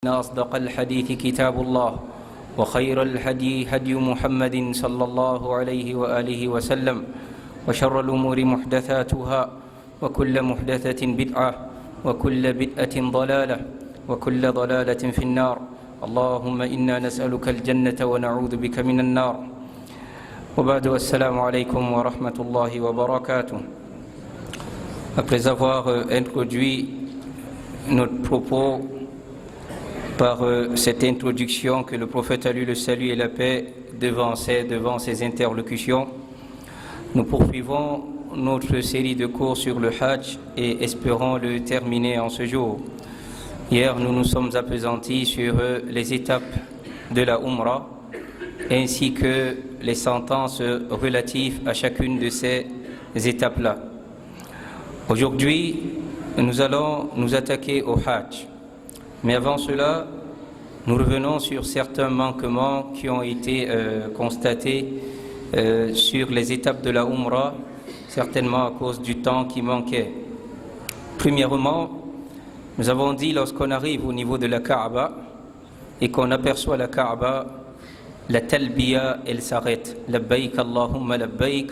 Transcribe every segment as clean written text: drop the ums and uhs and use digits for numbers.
إن أصدق الحديث كتاب الله وخير الهدي هدي محمد صلى الله عليه وآله وسلم وشر الأمور محدثاتها وكل محدثة بدعة وكل بدعة ضلالة وكل ضلالة في النار اللهم إنا نسألك الجنة ونعوذ بك من النار وبعد السلام عليكم ورحمة الله وبركاته. Après avoir introduit notre propos par cette introduction que le prophète a lu le salut et la paix devant ses interlocutions, nous poursuivons notre série de cours sur le Hajj et espérons le terminer en ce jour. Hier, nous nous sommes appesantis sur les étapes de la Umrah ainsi que les sentences relatives à chacune de ces étapes-là. Aujourd'hui, nous allons nous attaquer au Hajj. Mais avant cela, nous revenons sur certains manquements qui ont été constatés sur les étapes de la Umrah, certainement à cause du temps qui manquait. Premièrement, nous avons dit lorsqu'on arrive au niveau de la Kaaba et qu'on aperçoit la Kaaba, la talbiya, elle s'arrête. Labbaik Allahumma labbaik,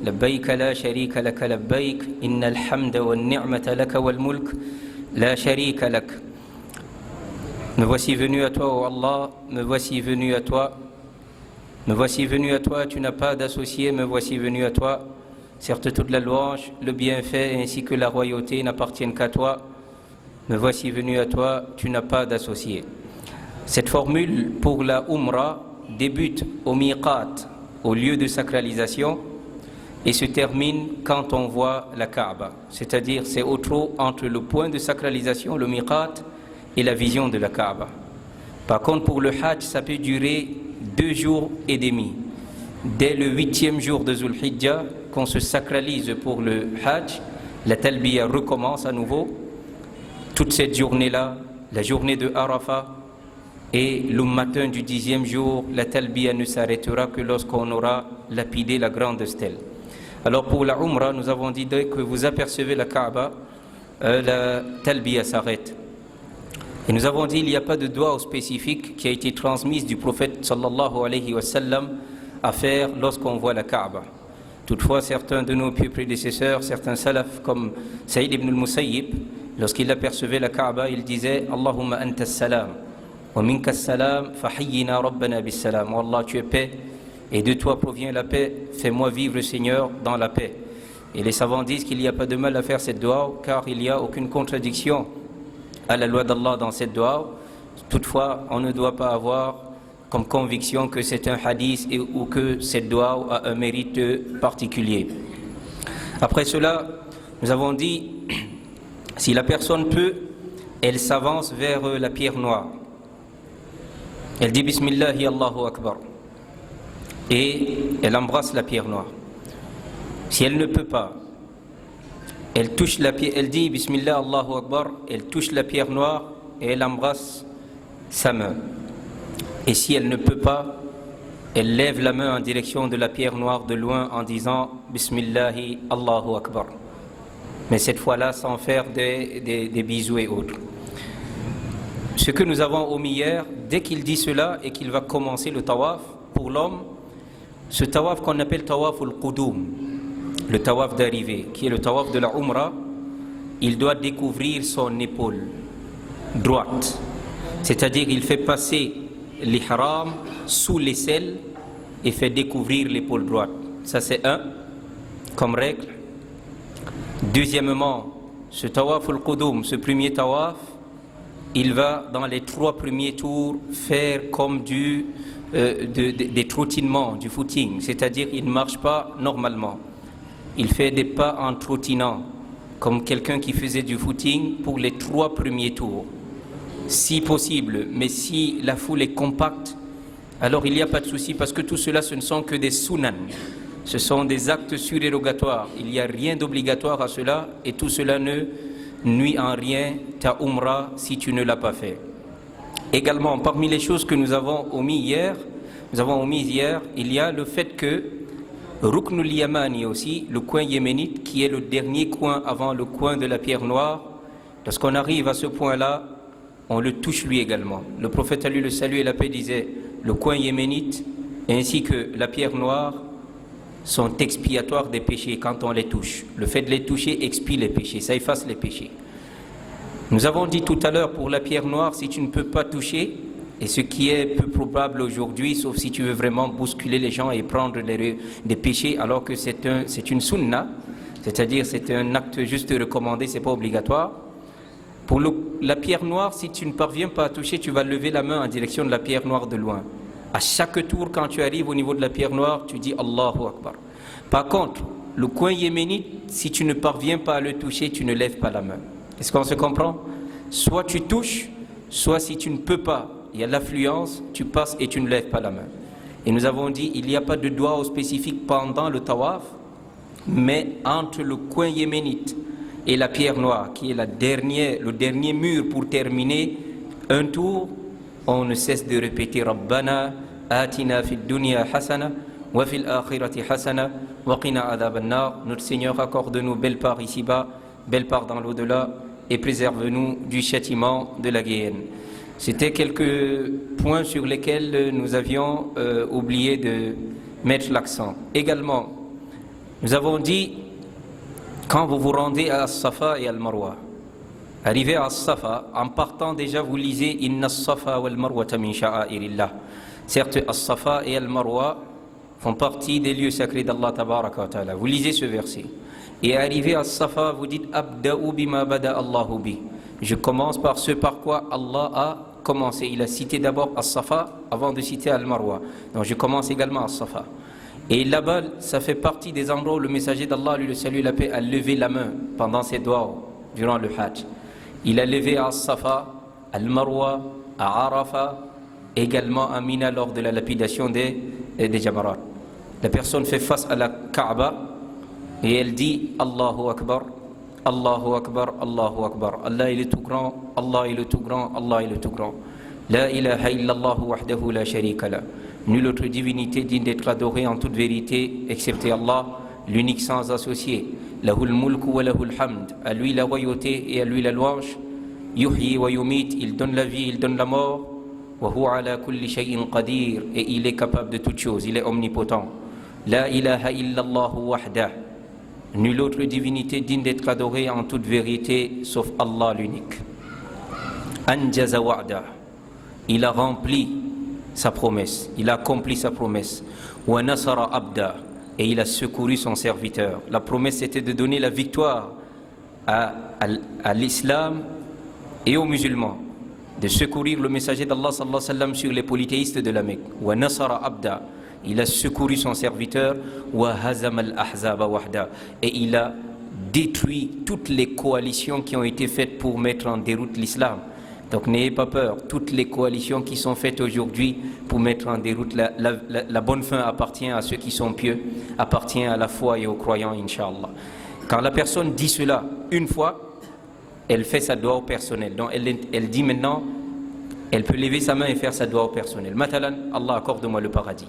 labbaik la sharika laka labbaik, innal hamda wal ni'mata laka wal mulk, la sharika lak. Me voici venu à toi, ô Allah, me voici venu à toi. Me voici venu à toi, tu n'as pas d'associé, me voici venu à toi. Certes, toute la louange, le bienfait ainsi que la royauté n'appartiennent qu'à toi. Me voici venu à toi, tu n'as pas d'associé. Cette formule pour la Umrah débute au miqat, au lieu de sacralisation, et se termine quand on voit la Kaaba. C'est-à-dire, c'est au trou entre le point de sacralisation, le miqat, et la vision de la Kaaba. Par contre, pour le Hajj, ça peut durer 2 jours et demi. Dès le 8e jour de Zul Hijjah, qu'on se sacralise pour le Hajj, la talbiya recommence à nouveau. Toute cette journée-là, la journée de Arafat, et le matin du 10e jour, la talbiya ne s'arrêtera que lorsqu'on aura lapidé la grande stèle. Alors pour la Umrah, nous avons dit dès que vous apercevez la Kaaba, la talbiya s'arrête. Et nous avons dit qu'il n'y a pas de doigt spécifique qui a été transmise du prophète sallallahu alayhi wa sallam à faire lorsqu'on voit la Kaaba. Toutefois, certains de nos pieux prédécesseurs, certains salafs comme Saïd ibn al-Musayyib, lorsqu'il apercevait la Kaaba, il disait Allahumma anta salam wa minka salam fahayyina rabbana bis salam. Oh Allah, tu es paix et de toi provient la paix, fais-moi vivre Seigneur dans la paix. Et les savants disent qu'il n'y a pas de mal à faire cette dua car il n'y a aucune contradiction à la loi d'Allah dans cette dua. Toutefois, on ne doit pas avoir comme conviction que c'est un hadith ou que cette dua a un mérite particulier. Après cela, nous avons dit, si la personne peut, elle s'avance vers la pierre noire. Elle dit Bismillahi Allahu Akbar. Et elle embrasse la pierre noire. Si elle ne peut pas, elle touche la pierre, elle dit Bismillah Allahu Akbar, elle touche la pierre noire et elle embrasse sa main. Et si elle ne peut pas, elle lève la main en direction de la pierre noire de loin en disant Bismillahi Allahu Akbar. Mais cette fois-là sans faire des bisous et autres. Ce que nous avons omis hier, dès qu'il dit cela et qu'il va commencer le tawaf, pour l'homme, ce tawaf qu'on appelle tawaf al-Qudum, le tawaf d'arrivée, qui est le tawaf de la Umrah, il doit découvrir son épaule droite. C'est-à-dire il fait passer l'ihram sous l'aisselle et fait découvrir l'épaule droite. Ça c'est un, comme règle. Deuxièmement, ce tawaf al-Qudum, ce premier tawaf, il va dans les 3 premiers tours faire comme des trottinements, du footing. C'est-à-dire il ne marche pas normalement. Il fait des pas en trottinant, comme quelqu'un qui faisait du footing pour les 3 premiers tours. Si possible, mais si la foule est compacte, alors il n'y a pas de souci, parce que tout cela, ce ne sont que des sunan. Ce sont des actes surérogatoires. Il n'y a rien d'obligatoire à cela, et tout cela ne nuit en rien ta umrah si tu ne l'as pas fait. Également, parmi les choses que nous avons omis hier, il y a le fait que Ruknul Yamani aussi, le coin yéménite, qui est le dernier coin avant le coin de la pierre noire, lorsqu'on arrive à ce point-là, on le touche lui également. Le prophète, à lui le salut et la paix, disait, le coin yéménite ainsi que la pierre noire sont expiatoires des péchés quand on les touche. Le fait de les toucher expie les péchés, ça efface les péchés. Nous avons dit tout à l'heure pour la pierre noire, si tu ne peux pas toucher, et ce qui est peu probable aujourd'hui, sauf si tu veux vraiment bousculer les gens et prendre des péchés, alors que c'est une sunna, c'est-à-dire c'est un acte juste recommandé, c'est pas obligatoire. Pour la pierre noire, si tu ne parviens pas à toucher, tu vas lever la main en direction de la pierre noire de loin. À chaque tour, quand tu arrives au niveau de la pierre noire, tu dis Allahu Akbar. Par contre, le coin yéménite, si tu ne parviens pas à le toucher, tu ne lèves pas la main. Est-ce qu'on se comprend? Soit tu touches, soit si tu ne peux pas, il y a l'affluence, tu passes et tu ne lèves pas la main. Et nous avons dit, il n'y a pas de doigt spécifique pendant le tawaf, mais entre le coin yéménite et la pierre noire, qui est le dernier mur pour terminer un tour, on ne cesse de répéter Rabbana atina fid dunya hasana wa fil akhirati hasana wa qina adhaban nar. Notre Seigneur, accorde-nous belle part ici-bas, belle part dans l'au-delà, et préserve-nous du châtiment de la guéhenne. C'était quelques points sur lesquels nous avions oublié de mettre l'accent. Également, nous avons dit, quand vous vous rendez à As-Safa et Al-Marwa, arrivé à As-Safa, en partant déjà vous lisez Inna As-Safa wal Marwata min sha'airillah. Certes, As-Safa et Al-Marwa font partie des lieux sacrés d'Allah Tabaraka wa Ta'ala. Vous lisez ce verset. Et arrivé à As-Safa, vous dites Abda'u bima bada Allahu bi. Je commence par ce par quoi Allah a commencé. Il a cité d'abord As-Safa avant de citer Al-Marwa. Donc je commence également à As-Safa. Et là-bas, ça fait partie des endroits où le messager d'Allah, lui le salut et la paix, a levé la main pendant ses doigts durant le Hajj. Il a levé à As-Safa, Al-Marwa, à Arafah, également à Mina lors de la lapidation des Jamarat. La personne fait face à la Kaaba et elle dit Allahu Akbar, Allahu Akbar, Allahu Akbar. Allah est le tout grand, Allah est le tout grand, Allah est le tout grand. La ilaha illallah wahdahu la sharika la. Nulle autre divinité digne d'être adorée en toute vérité, excepté Allah, l'unique sans associé. Lahul mulku wa lahul hamd. À lui la royauté et à lui la louange. Yuhyi wa yumit. Il donne la vie, il donne la mort. Wa huwa ala kulli shay'in qadir. Et il est capable de toutes choses, il est omnipotent. La ilaha illallah wahdah. Nulle autre divinité digne d'être adorée en toute vérité, sauf Allah l'unique. Anjaza wa'da. Il a rempli sa promesse, il a accompli sa promesse. Wa nasara abda. Et il a secouru son serviteur. La promesse était de donner la victoire à l'islam et aux musulmans, de secourir le messager d'Allah sallallahu alayhi wa sallam sur les polythéistes de la Mecque. Wa nasara abda. Il a secouru son serviteur. Wa hazama al-ahzaba wahda. Et il a détruit toutes les coalitions qui ont été faites pour mettre en déroute l'islam. Donc n'ayez pas peur, toutes les coalitions qui sont faites aujourd'hui pour mettre en déroute la bonne fin appartient à ceux qui sont pieux, appartient à la foi et aux croyants, Inch'Allah. Quand la personne dit cela une fois, elle fait sa dua au personnel. Donc elle dit maintenant, elle peut lever sa main et faire sa dua au personnel. Matalan, Allah accorde-moi le paradis.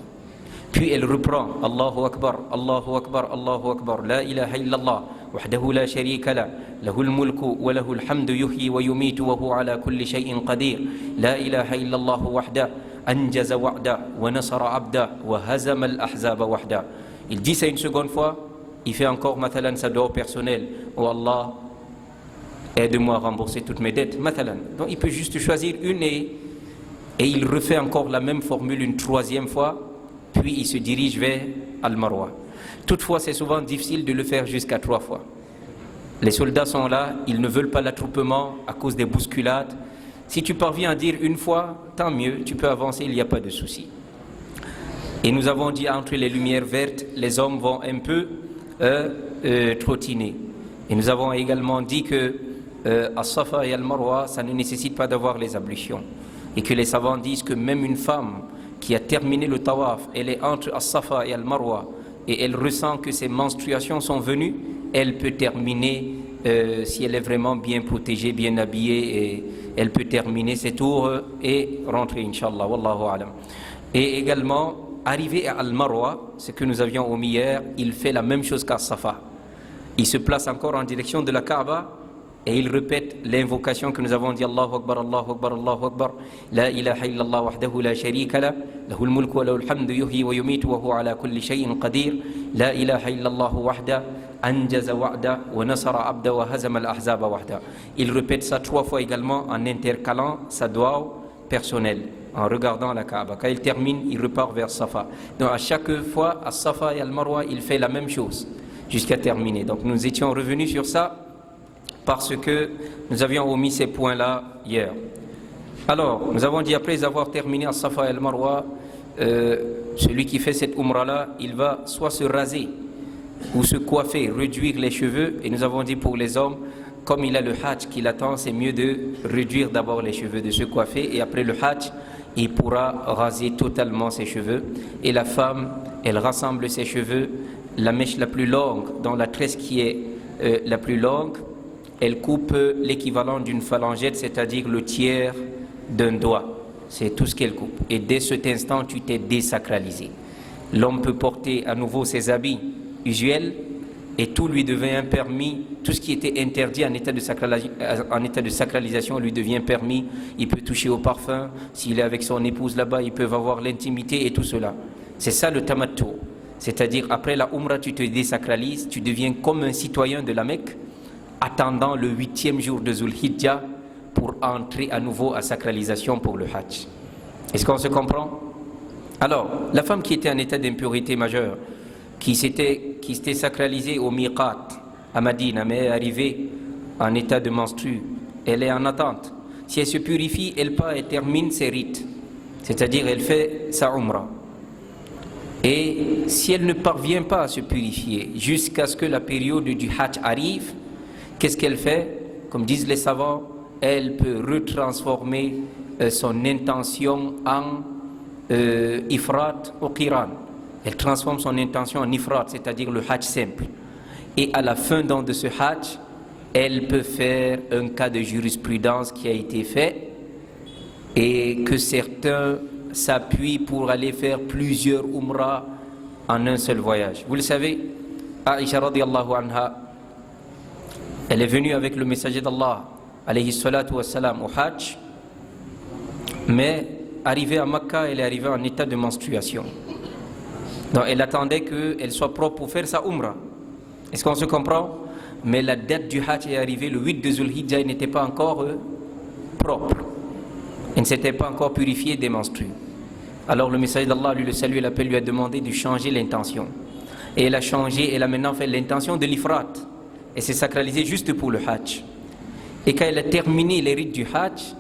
Puis elle reprend, Allahu Akbar, Allahu Akbar, Allahu Akbar, La ilaha illallah, wahdahu la sharika la, lahul mulku wa lahul hamdu yuhyi wa yumitu wa huwa ala kulli shay'in qadir, La ilaha illallah wahda, anjaza wa'da, wa nasara abda, wa hazama al-ahzaba wahda. Il dit ça une seconde fois, il fait encore matalan sa dua personnelle, oh Allah, aide-moi à rembourser toutes mes dettes, matalan. Donc il peut juste choisir une et il refait encore la même formule une troisième fois. Puis il se dirige vers Al-Marwa. Toutefois, c'est souvent difficile de le faire jusqu'à 3 fois. Les soldats sont là, ils ne veulent pas l'attroupement à cause des bousculades. Si tu parviens à dire une fois, tant mieux, tu peux avancer, il n'y a pas de souci. Et nous avons dit, entre les lumières vertes, les hommes vont un peu trottiner. Et nous avons également dit que As-Safa et Al-Marwa, ça ne nécessite pas d'avoir les ablutions. Et que les savants disent que même une femme qui a terminé le tawaf, elle est entre As-Safa et Al-Marwa, et elle ressent que ses menstruations sont venues, elle peut terminer, si elle est vraiment bien protégée, bien habillée, et elle peut terminer ses tours et rentrer, Inch'Allah, Wallahu A'lam. Et également, arrivé à Al-Marwa, ce que nous avions omis hier, il fait la même chose qu'As-Safa. Il se place encore en direction de la Kaaba, et il répète l'invocation que nous avons dit Allahu Akbar, Allahu Akbar, Allahu Akbar, La ilaha illallah wahdahu la sharika la, lahul mulku wa lahul hamdu yuhyi wa yumitu wa huwa ala kulli shay'in qadir, La ilaha illallah wahda, anjaza wa'da wa nasara abda wa hazama al-ahzaba wahda. Il répète ça 3 fois également en intercalant sa dua personnelle, en regardant la Kaaba. Quand il termine, il repart vers Safa. Donc à chaque fois, à Safa et à Al-Marwa, il fait la même chose jusqu'à terminer. Donc nous étions revenus sur ça parce que nous avions omis ces points-là hier. Alors, nous avons dit après avoir terminé à Safa et Al-Marwa, celui qui fait cette Umrah-là, il va soit se raser ou se coiffer, réduire les cheveux. Et nous avons dit pour les hommes, comme il a le Hajj qui l'attend, c'est mieux de réduire d'abord les cheveux, de se coiffer, et après le Hajj, il pourra raser totalement ses cheveux. Et la femme, elle rassemble ses cheveux, la mèche la plus longue, dans la tresse qui est la plus longue, elle coupe l'équivalent d'une phalangette, c'est-à-dire le tiers d'un doigt. C'est tout ce qu'elle coupe. Et dès cet instant, tu t'es désacralisé. L'homme peut porter à nouveau ses habits usuels et tout lui devient permis. Tout ce qui était interdit en état de sacralisation lui devient permis. Il peut toucher au parfum. S'il est avec son épouse là-bas, ils peuvent avoir l'intimité et tout cela. C'est ça le tamattu. C'est-à-dire, après la Umrah, tu te désacralises, tu deviens comme un citoyen de la Mecque, attendant le 8e jour de Zul Hijjah pour entrer à nouveau à sacralisation pour le Hajj. Est-ce qu'on se comprend? Alors, la femme qui était en état d'impurité majeure, qui s'était sacralisée au Miqat à Madina, mais est arrivée en état de menstru, elle est en attente. Si elle se purifie, elle part et termine ses rites, c'est-à-dire elle fait sa Umrah. Et si elle ne parvient pas à se purifier jusqu'à ce que la période du Hajj arrive, qu'est-ce qu'elle fait? Comme disent les savants, elle peut retransformer son intention en ifrat ou qiran. Elle transforme son intention en ifrat, c'est-à-dire le Hajj simple. Et à la fin donc de ce Hajj, elle peut faire un cas de jurisprudence qui a été fait et que certains s'appuient pour aller faire plusieurs umrahs en un seul voyage. Vous le savez, Aïcha radiallahu anha, elle est venue avec le messager d'Allah, alayhi salatu wassalam, au Hajj, mais arrivée à Makkah, elle est arrivée en état de menstruation. Donc elle attendait qu'elle soit propre pour faire sa Umrah. Est-ce qu'on se comprend? Mais la date du Hajj est arrivée le 8 de Zul Hijjah, elle n'était pas encore propre. Elle ne s'était pas encore purifiée des menstrues. Alors le messager d'Allah, lui le salut et la paix, lui a demandé de changer l'intention. Et elle a changé, elle a maintenant fait l'intention de l'Ifrat. Et s'est sacralisée juste pour le Hajj. Et quand elle a terminé les rites du Hajj,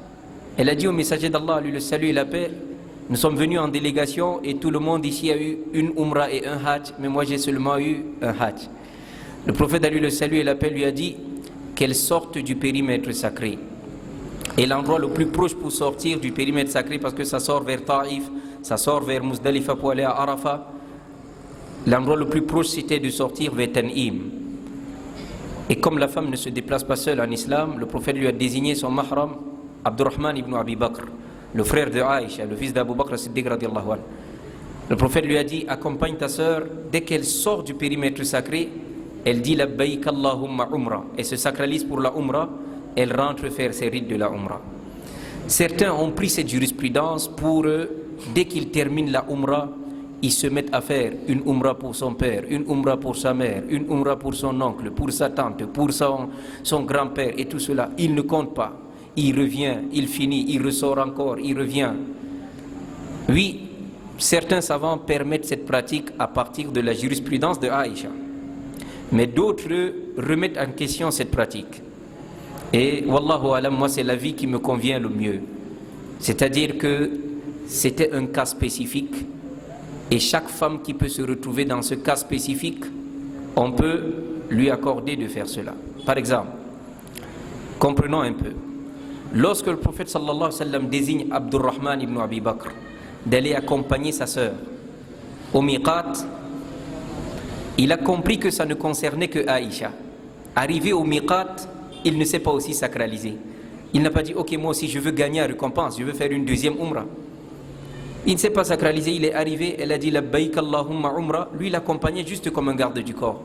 elle a dit au messager d'Allah, lui le salut et la paix, nous sommes venus en délégation et tout le monde ici a eu une Umrah et un Hajj, mais moi j'ai seulement eu un Hajj. Le prophète a lui le salut et la paix lui a dit qu'elle sorte du périmètre sacré. Et l'endroit le plus proche pour sortir du périmètre sacré, parce que ça sort vers Taïf, ça sort vers Muzdalifa pour aller à Arafat, l'endroit le plus proche c'était de sortir vers Tan'im. Et comme la femme ne se déplace pas seule en islam, le prophète lui a désigné son mahram, Abdurrahman ibn Abi Bakr, le frère de Aïcha, le fils d'Abu Bakr Siddiq radiallahu anhu. Le prophète lui a dit, accompagne ta sœur, dès qu'elle sort du périmètre sacré, elle dit labbaïk Allahumma umrah, et se sacralise pour la umrah, elle rentre faire ses rites de la umrah. Certains ont pris cette jurisprudence pour, dès qu'ils terminent la umrah, ils se mettent à faire une umrah pour son père, une umrah pour sa mère, une umrah pour son oncle, pour sa tante, pour son grand-père et tout cela. Il ne compte pas. Il revient, il finit, il ressort encore, il revient. Oui, certains savants permettent cette pratique à partir de la jurisprudence de Aïcha. Mais d'autres remettent en question cette pratique. Et wallahu alam, moi c'est l'avis qui me convient le mieux. C'est-à-dire que c'était un cas spécifique. Et chaque femme qui peut se retrouver dans ce cas spécifique, on peut lui accorder de faire cela. Par exemple, comprenons un peu. Lorsque le prophète sallallahu alayhi wa sallam désigne Abdurrahman ibn Abi Bakr d'aller accompagner sa sœur au Miqat, il a compris que ça ne concernait que Aïcha. Arrivé au Miqat, il ne s'est pas aussi sacralisé. Il n'a pas dit, ok, moi aussi je veux gagner la récompense, je veux faire une deuxième umrah. Il ne s'est pas sacralisé, il est arrivé, elle a dit labbaïk Allahumma umrah, lui l'accompagnait juste comme un garde du corps.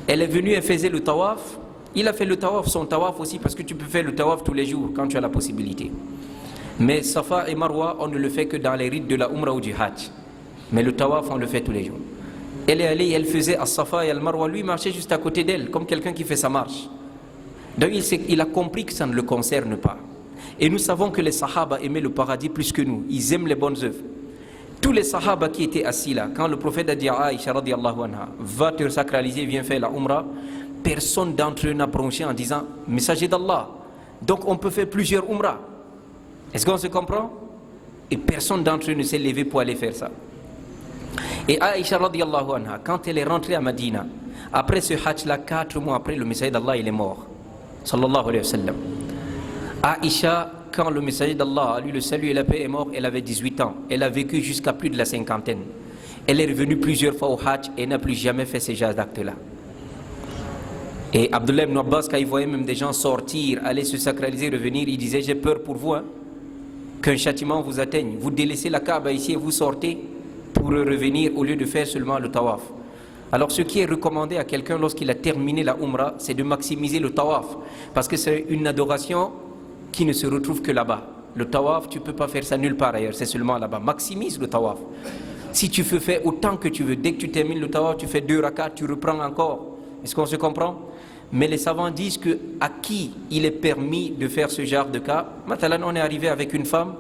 Elle est venue, elle faisait le tawaf, Il a fait le tawaf, son tawaf aussi, parce que tu peux faire le tawaf tous les jours quand tu as la possibilité. Mais Safa et Marwa, on ne le fait que dans les rites de la Umrah ou du Hajj. Mais le tawaf, on le fait tous les jours. Elle est allée, elle faisait à Safa et à Marwa, lui marchait juste à côté d'elle, comme quelqu'un qui fait sa marche. Donc il a compris que ça ne le concerne pas. Et nous savons que les Sahaba aimaient le paradis plus que nous. Ils aiment les bonnes œuvres. Tous les Sahaba qui étaient assis là, quand le prophète a dit à Aïcha radiallahu anha, va te sacraliser, viens faire la Umrah, personne d'entre eux n'a bronché en disant, messager d'Allah, donc on peut faire plusieurs Umrah. Est-ce qu'on se comprend? Et personne d'entre eux ne s'est levé pour aller faire ça. Et Aïcha radiallahu anha, quand elle est rentrée à Medina, après ce Hajj là, 4 mois après, le messager d'Allah il est mort. Sallallahu alayhi wa sallam. Aïcha, quand le messager d'Allah, lui le salut et la paix est mort, elle avait 18 ans. Elle a vécu jusqu'à plus de la cinquantaine. Elle est revenue plusieurs fois au Hajj et n'a plus jamais fait ces genres d'actes-là. Et Abdullah ibn Abbas, quand il voyait même des gens sortir, aller se sacraliser, revenir, il disait, j'ai peur pour vous, qu'un châtiment vous atteigne. Vous délaissez la Kaaba ici et vous sortez pour revenir au lieu de faire seulement le tawaf. Alors ce qui est recommandé à quelqu'un lorsqu'il a terminé la Umrah, c'est de maximiser le tawaf. Parce que c'est une adoration qui ne se retrouve que là-bas. Le tawaf, tu ne peux pas faire ça nulle part ailleurs, c'est seulement là-bas. Maximise le tawaf. Si tu veux faire autant que tu veux, dès que tu termines le tawaf, tu fais 2 rakats, tu reprends encore. Est-ce qu'on se comprend? Mais les savants disent que à qui il est permis de faire ce genre de cas. Maintenant, on est arrivé avec une femme,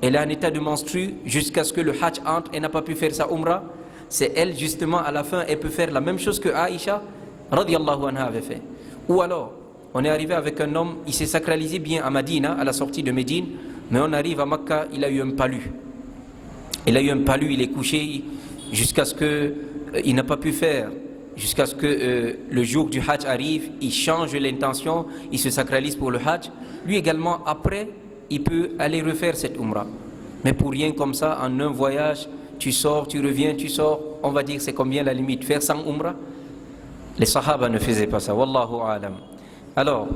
elle est en état de menstru jusqu'à ce que le Hajj entre, elle n'a pas pu faire sa Umrah. C'est elle justement à la fin, elle peut faire la même chose que Aïcha radiallahu anha avait fait. Ou alors, on est arrivé avec un homme, il s'est sacralisé bien à Medina, à la sortie de Médine, mais on arrive à Makkah, il a eu un palu. Il a eu un palu, il est couché jusqu'à ce qu'il n'a pas pu faire. Jusqu'à ce que le jour du Hajj arrive, il change l'intention, il se sacralise pour le Hajj. Lui également, après, il peut aller refaire cette Umrah. Mais pour rien comme ça, en un voyage, tu sors, tu reviens, tu sors, on va dire c'est combien la limite? Faire 100 Umrah? Les Sahaba ne faisaient pas ça, Wallahu a'lam. Alors,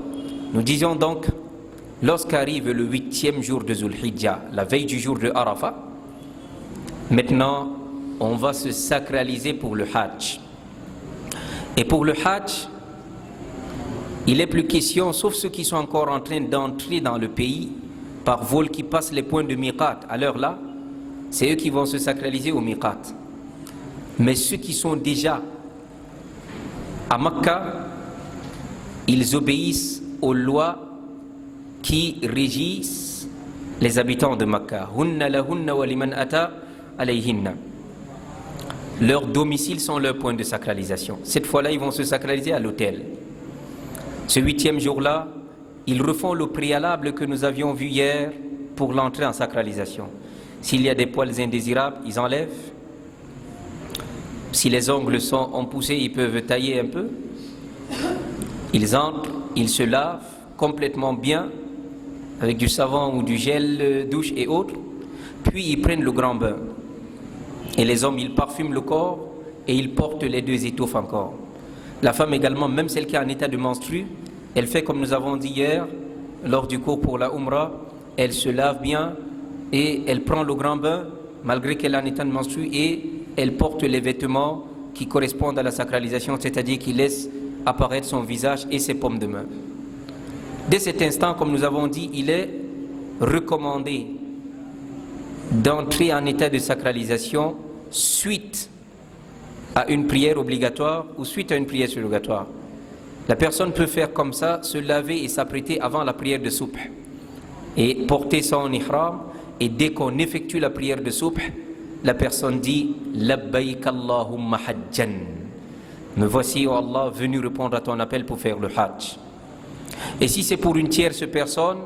nous disions donc, lorsqu'arrive le 8e jour de Zul Hijjah, la veille du jour de Arafat, maintenant, on va se sacraliser pour le Hajj. Et pour le Hajj, il n'est plus question, sauf ceux qui sont encore en train d'entrer dans le pays par vol qui passent les points de Miqat. À l'heure là, c'est eux qui vont se sacraliser au Miqat. Mais ceux qui sont déjà à Makkah, ils obéissent aux lois qui régissent les habitants de Makkah. Hunna lahunna wa liman ata alayhinna. Leurs domiciles sont leurs points de sacralisation. Cette fois-là, ils vont se sacraliser à l'hôtel. Ce 8e jour-là, ils refont le préalable que nous avions vu hier pour l'entrée en sacralisation. S'il y a des poils indésirables, ils enlèvent. Si les ongles ont poussé, ils peuvent tailler un peu. Ils entrent, ils se lavent complètement bien avec du savon ou du gel douche et autres. Puis ils prennent le grand bain. Et les hommes, ils parfument le corps et ils portent les 2 étouffes encore. La femme également, même celle qui est en état de menstru, elle fait comme nous avons dit hier, lors du cours pour la Umrah, elle se lave bien et elle prend le grand bain, malgré qu'elle est en état de menstru, et elle porte les vêtements qui correspondent à la sacralisation, c'est-à-dire qui laissent apparaître son visage et ses paumes de main. Dès cet instant, comme nous avons dit, il est recommandé d'entrer en état de sacralisation suite à une prière obligatoire ou suite à une prière surrogatoire. La personne peut faire comme ça, se laver et s'apprêter avant la prière de Subh et porter son ihram, et dès qu'on effectue la prière de Subh, la personne dit Labbaik Allahumma hajjan. Me voici, oh Allah, venu répondre à ton appel pour faire le Hajj. Et si c'est pour une tierce personne,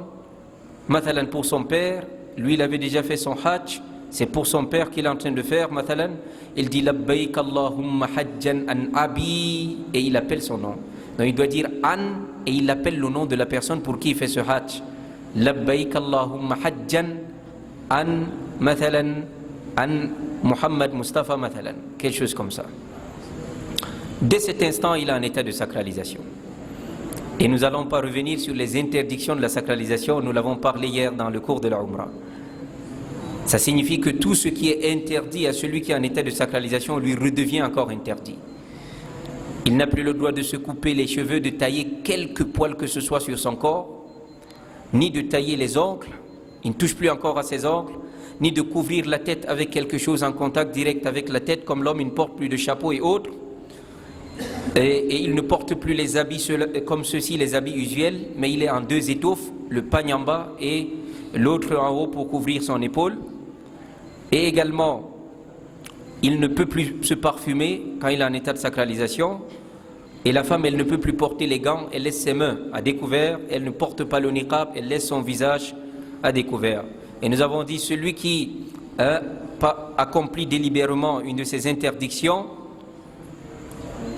mathalan pour son père, lui il avait déjà fait son Hajj, c'est pour son père qu'il est en train de faire, mathalan, il dit Labbaik Allahumma hajjan an abi, et il appelle son nom. Donc il doit dire an, et il appelle le nom de la personne pour qui il fait ce Hajj. Labbaik Allahumma hajjan an, mathalan, an Muhammad Mustafa, mathalan, quelque chose comme ça. Dès cet instant, il est en état de sacralisation. Et nous n'allons pas revenir sur les interdictions de la sacralisation, nous l'avons parlé hier dans le cours de la Umrah. Ça signifie que tout ce qui est interdit à celui qui est en état de sacralisation lui redevient encore interdit. Il n'a plus le droit de se couper les cheveux, de tailler quelques poils que ce soit sur son corps, ni de tailler les ongles, il ne touche plus encore à ses ongles, ni de couvrir la tête avec quelque chose en contact direct avec la tête, comme l'homme, il ne porte plus de chapeau et autres. Et il ne porte plus les habits comme ceux-ci, les habits usuels, mais il est en deux étoffes, le pagne en bas et l'autre en haut pour couvrir son épaule. Et également, il ne peut plus se parfumer quand il est en état de sacralisation. Et la femme, elle ne peut plus porter les gants, elle laisse ses mains à découvert, elle ne porte pas le niqab, elle laisse son visage à découvert. Et nous avons dit, celui qui accomplit délibérément une de ces interdictions,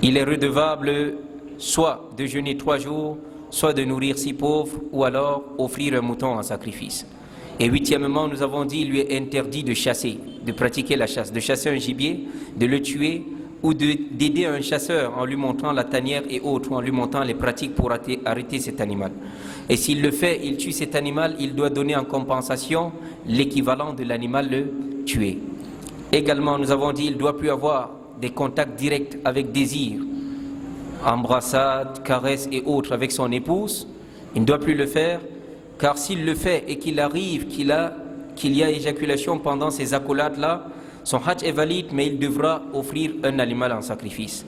il est redevable soit de jeûner 3 jours, soit de nourrir 6 pauvres, ou alors offrir un mouton en sacrifice. Et huitièmement, nous avons dit, il lui est interdit de chasser, de pratiquer la chasse, de chasser un gibier, de le tuer, ou d'aider un chasseur en lui montrant la tanière et autres, ou en lui montrant les pratiques pour arrêter cet animal. Et s'il le fait, il tue cet animal, il doit donner en compensation l'équivalent de l'animal le tué. Également, nous avons dit, il ne doit plus avoir des contacts directs avec désir, embrassades, caresses et autres avec son épouse. Il ne doit plus le faire, car s'il le fait et qu'il arrive qu'il y a éjaculation pendant ces accolades-là, son hajj est valide, mais il devra offrir un animal en sacrifice.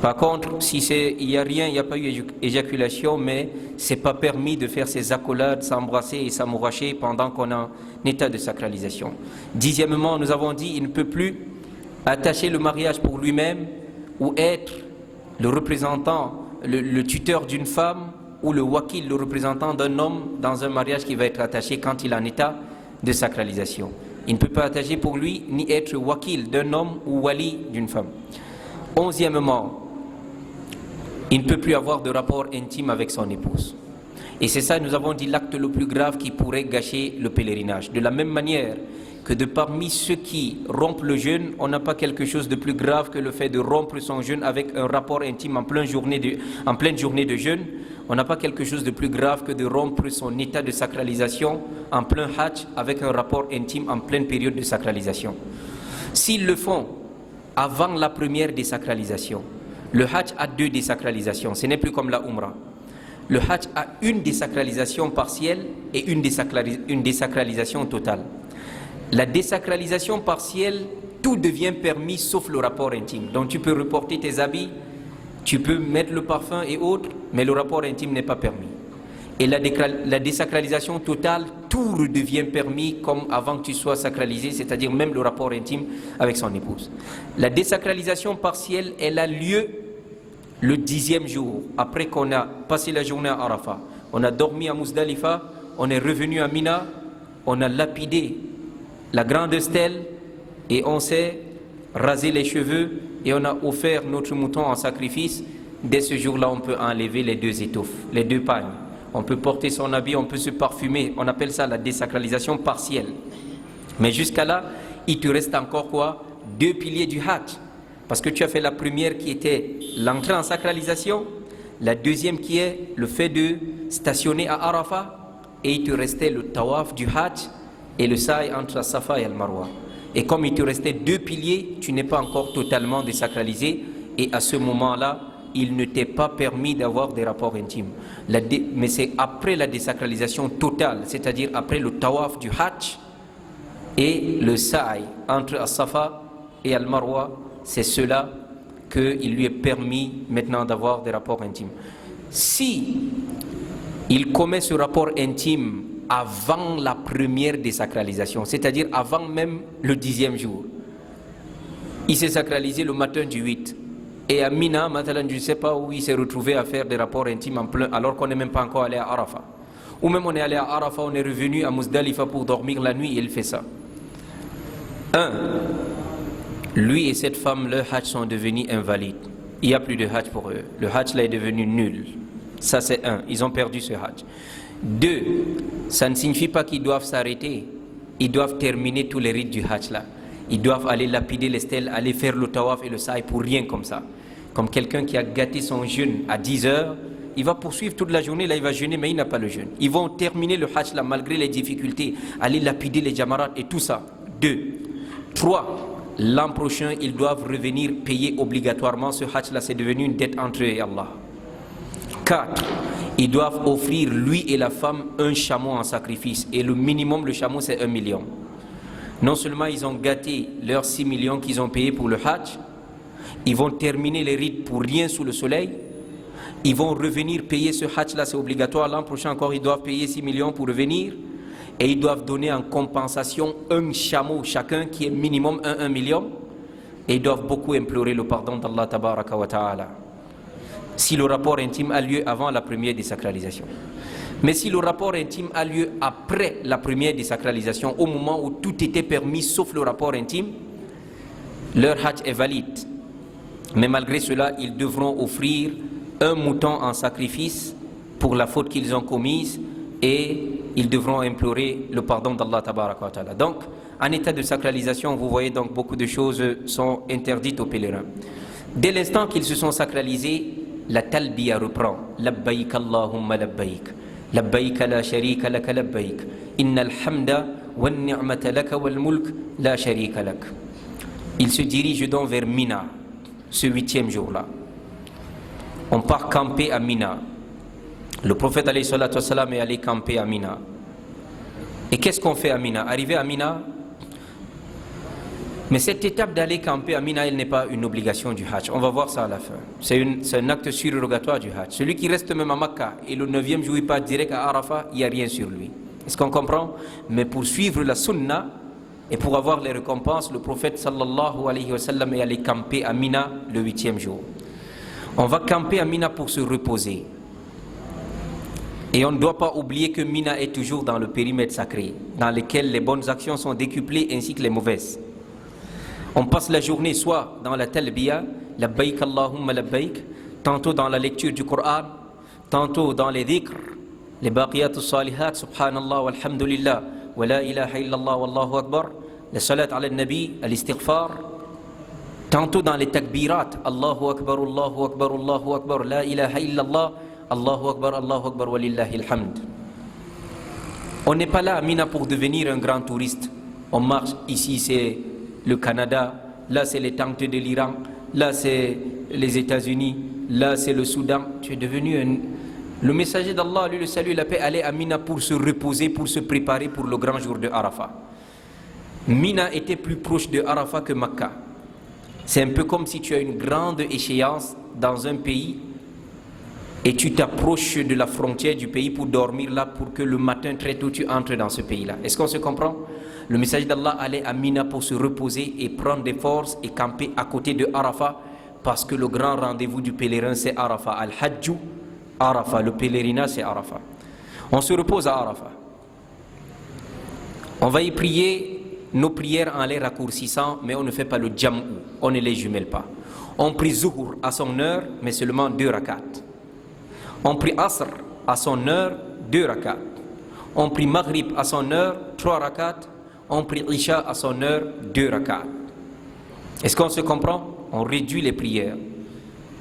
Par contre, si il n'y a rien, il n'y a pas eu éjaculation, mais ce n'est pas permis de faire ces accolades, s'embrasser et s'amouracher pendant qu'on est en état de sacralisation. Dixièmement, nous avons dit, il ne peut plus attacher le mariage pour lui-même ou être le représentant, le tuteur d'une femme ou le wakil, le représentant d'un homme dans un mariage qui va être attaché quand il est en état de sacralisation. Il ne peut pas attacher pour lui ni être wakil d'un homme ou wali d'une femme. Onzièmement, il ne peut plus avoir de rapport intime avec son épouse. Et c'est ça, nous avons dit, l'acte le plus grave qui pourrait gâcher le pèlerinage. De la même manière que de parmi ceux qui rompent le jeûne, on n'a pas quelque chose de plus grave que le fait de rompre son jeûne avec un rapport intime en pleine journée de jeûne. On n'a pas quelque chose de plus grave que de rompre son état de sacralisation en plein hajj avec un rapport intime en pleine période de sacralisation. S'ils le font avant la première désacralisation, le hajj a 2 désacralisations, ce n'est plus comme la umrah. Le hajj a une désacralisation partielle et une désacralisation totale. La désacralisation partielle, tout devient permis sauf le rapport intime. Donc tu peux reporter tes habits, tu peux mettre le parfum et autres, mais le rapport intime n'est pas permis. Et la désacralisation totale, tout redevient permis comme avant que tu sois sacralisé, c'est-à-dire même le rapport intime avec son épouse. La désacralisation partielle, elle a lieu le 10e jour, après qu'on a passé la journée à Arafat. On a dormi à Muzdalifa, on est revenu à Mina, on a lapidé la grande stèle et on s'est rasé les cheveux et on a offert notre mouton en sacrifice. Dès ce jour-là, on peut enlever les 2 étoffes, les 2 pagnes. On peut porter son habit, on peut se parfumer. On appelle ça la désacralisation partielle. Mais jusqu'à là, il te reste encore quoi? 2 piliers du hajj. Parce que tu as fait la première qui était l'entrée en sacralisation, la deuxième qui est le fait de stationner à Arafat, et il te restait le tawaf du hajj et le sa'i entre Safa et Al-Marwa. Et comme il te restait 2 piliers, tu n'es pas encore totalement désacralisé, et à ce moment-là, il ne t'est pas permis d'avoir des rapports intimes. Mais c'est après la désacralisation totale, c'est-à-dire après le tawaf du hajj et le sa'i entre As-Safa et Al-Marwa, c'est cela qu'il lui est permis maintenant d'avoir des rapports intimes. Si il commet ce rapport intime avant la première désacralisation, c'est-à-dire avant même le 10e jour, il s'est sacralisé le matin du 8. Et à Mina, je ne sais pas où il s'est retrouvé à faire des rapports intimes en plein, alors qu'on n'est même pas encore allé à Arafat. Ou même on est allé à Arafat, on est revenu à Muzdalifa pour dormir la nuit et il fait ça. Lui et cette femme, leur hajj sont devenus invalides. Il n'y a plus de hajj pour eux. Le hajj là est devenu nul. Ça c'est 1, ils ont perdu ce hajj. 2, ça ne signifie pas qu'ils doivent s'arrêter. Ils doivent terminer tous les rites du hajj là. Ils doivent aller lapider les stèles, aller faire le tawaf et le sa'i pour rien comme ça. Comme quelqu'un qui a gâté son jeûne à 10 heures, il va poursuivre toute la journée, là il va jeûner, mais il n'a pas le jeûne. Ils vont terminer le hajj là malgré les difficultés, aller lapider les jamarat et tout ça. 2. 3. l'an prochain, ils doivent revenir payer obligatoirement ce hajj là, c'est devenu une dette entre eux et Allah. 4, ils doivent offrir lui et la femme un chameau en sacrifice, et le minimum, le chameau, c'est 1 million. Non seulement ils ont gâté leurs 6 millions qu'ils ont payés pour le hajj, ils vont terminer les rites pour rien sous le soleil, ils vont revenir payer ce hajj là, c'est obligatoire, l'an prochain encore ils doivent payer 6 millions pour revenir, et ils doivent donner en compensation un chameau chacun qui est minimum 1 million, et ils doivent beaucoup implorer le pardon d'Allah tabaraka wa ta'ala si le rapport intime a lieu avant la première désacralisation. Mais si le rapport intime a lieu après la première désacralisation, au moment où tout était permis sauf le rapport intime, leur hajj est valide. Mais malgré cela, ils devront offrir un mouton en sacrifice pour la faute qu'ils ont commise, et ils devront implorer le pardon d'Allah tabaraka wa ta'ala. Donc, en état de sacralisation, vous voyez donc beaucoup de choses sont interdites aux pèlerins. Dès l'instant qu'ils se sont sacralisés, la talbiya reprend. Labbaik Allahumma labbaik. Labbaik la sharika laka labbaik. Innal hamda wan ni'mata laka wal mulk la sharika lak. Ils se dirigent donc vers Mina, ce 8e jour-là. On part camper à Mina. Le prophète alayhi salatu wassalam est allé camper à Mina. Et qu'est-ce qu'on fait à Mina? Arrivé à Mina, mais cette étape d'aller camper à Mina, elle n'est pas une obligation du hajj. On va voir ça à la fin. C'est un acte surrogatoire du hajj. Celui qui reste même à Makkah et le 9e jour il part direct à Arafat, il n'y a rien sur lui. Est-ce qu'on comprend? Mais pour suivre la sunna et pour avoir les récompenses, le prophète sallallahu alayhi wa sallam est allé camper à Mina le 8e jour. On va camper à Mina pour se reposer. Et on ne doit pas oublier que Mina est toujours dans le périmètre sacré, dans lequel les bonnes actions sont décuplées ainsi que les mauvaises. On passe la journée soit dans la talbiya, labbaik Allahumma labbaik, tantôt dans la lecture du Coran, tantôt dans les dhikr, les baqiyat as-salihat, subhanallah walhamdulillah, wa la ilaha illallah wallahu akbar, les salat ala nabi, al-istighfar, tantôt dans les takbirat, Allahu akbar, Allahu akbar, Allahu akbar, la ilaha illallah, Allahu akbar, walillahi alhamd. On n'est pas là à Mina pour devenir un grand touriste. On marche, ici c'est le Canada, là c'est les tentes de l'Iran, là c'est les États-Unis, là c'est le Soudan. Tu es devenu un... Le messager d'Allah, lui le salut, la paix, allait à Mina pour se reposer, pour se préparer pour le grand jour de Arafat. Mina était plus proche de Arafat que Makkah. C'est un peu comme si tu as une grande échéance dans un pays et tu t'approches de la frontière du pays pour dormir là, pour que le matin très tôt tu entres dans ce pays-là. Est-ce qu'on se comprend? Le messager d'Allah allait à Mina pour se reposer et prendre des forces et camper à côté de Arafat, parce que le grand rendez-vous du pèlerin c'est Arafat. Al-Hajju, Arafat, le pèlerinage c'est Arafat. On se repose à Arafat. On va y prier nos prières en les raccourcissant, mais on ne fait pas le jam'u, on ne les jumelle pas. On prie Zuhur à son heure, mais seulement 2 rakats. On prie Asr à son heure, 2 rakats. On prie Maghrib à son heure, 3 rakats. On prie Isha à son heure, 2 rakats. Est-ce qu'on se comprend? On réduit les prières.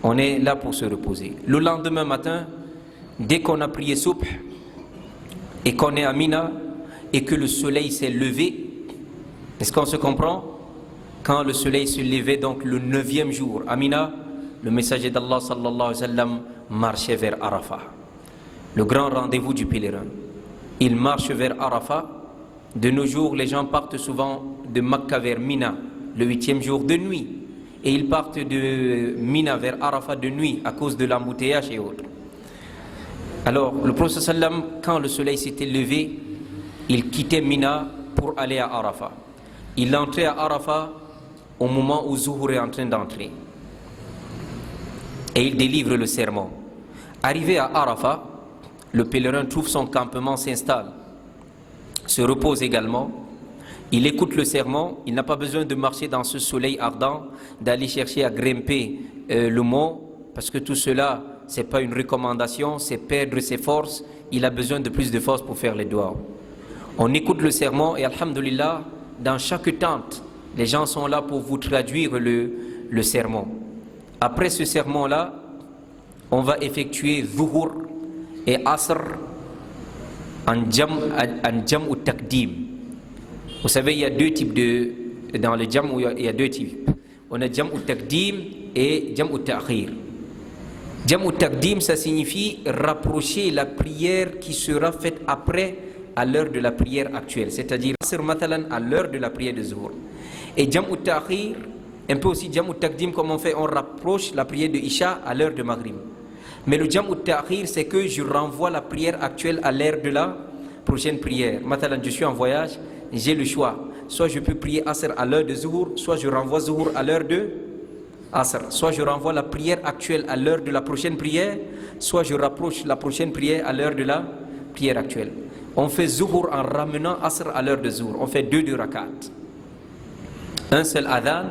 On est là pour se reposer. Le lendemain matin, dès qu'on a prié Subh et qu'on est à Mina et que le soleil s'est levé, est-ce qu'on se comprend? Quand le soleil se levait, donc le 9e jour à Mina, le messager d'Allah sallallahu alayhi wa sallam marchait vers Arafat, le grand rendez-vous du pèlerin. Il marche vers Arafat. De nos jours, les gens partent souvent de Makkah vers Mina le 8e jour de nuit, et ils partent de Mina vers Arafat de nuit à cause de l'embouteillage et autres. Alors le prophète sallam, quand le soleil s'était levé, il quittait Mina pour aller à Arafat. Il entrait à Arafat au moment où Zuhur est en train d'entrer, et il délivre le sermon. Arrivé à Arafat, le pèlerin trouve son campement, s'installe, se repose également. Il écoute le sermon. Il n'a pas besoin de marcher dans ce soleil ardent, d'aller chercher à grimper le mont, parce que tout cela, ce n'est pas une recommandation, c'est perdre ses forces. Il a besoin de plus de force pour faire les doigts. On écoute le sermon et alhamdulillah, dans chaque tente, les gens sont là pour vous traduire le sermon. Après ce sermon-là, on va effectuer Zuhur et Asr en jam ou takdim. Vous savez, il y a 2 types dans le Jam'u, il y a deux types. On a Jam'u Taqdim et Jam'u Ta'khir. Jam'u Taqdim, ça signifie rapprocher la prière qui sera faite après à l'heure de la prière actuelle, c'est-à-dire à l'heure de la prière de Zuhur. Et Jam'u Ta'khir, un peu aussi Jam'u Taqdim, comme on fait, on rapproche la prière de Isha à l'heure de Maghrib. Mais le Jam'u Ta'khir, c'est que je renvoie la prière actuelle à l'heure de la prochaine prière. Matalan, je suis en voyage, j'ai le choix. Soit je peux prier Asr à l'heure de Zuhur, soit je renvoie Zuhur à l'heure de Asr. Soit je renvoie la prière actuelle à l'heure de la prochaine prière, soit je rapproche la prochaine prière à l'heure de la prière actuelle. On fait Zuhur en ramenant Asr à l'heure de Zuhur. On fait deux rakat. Un seul adhan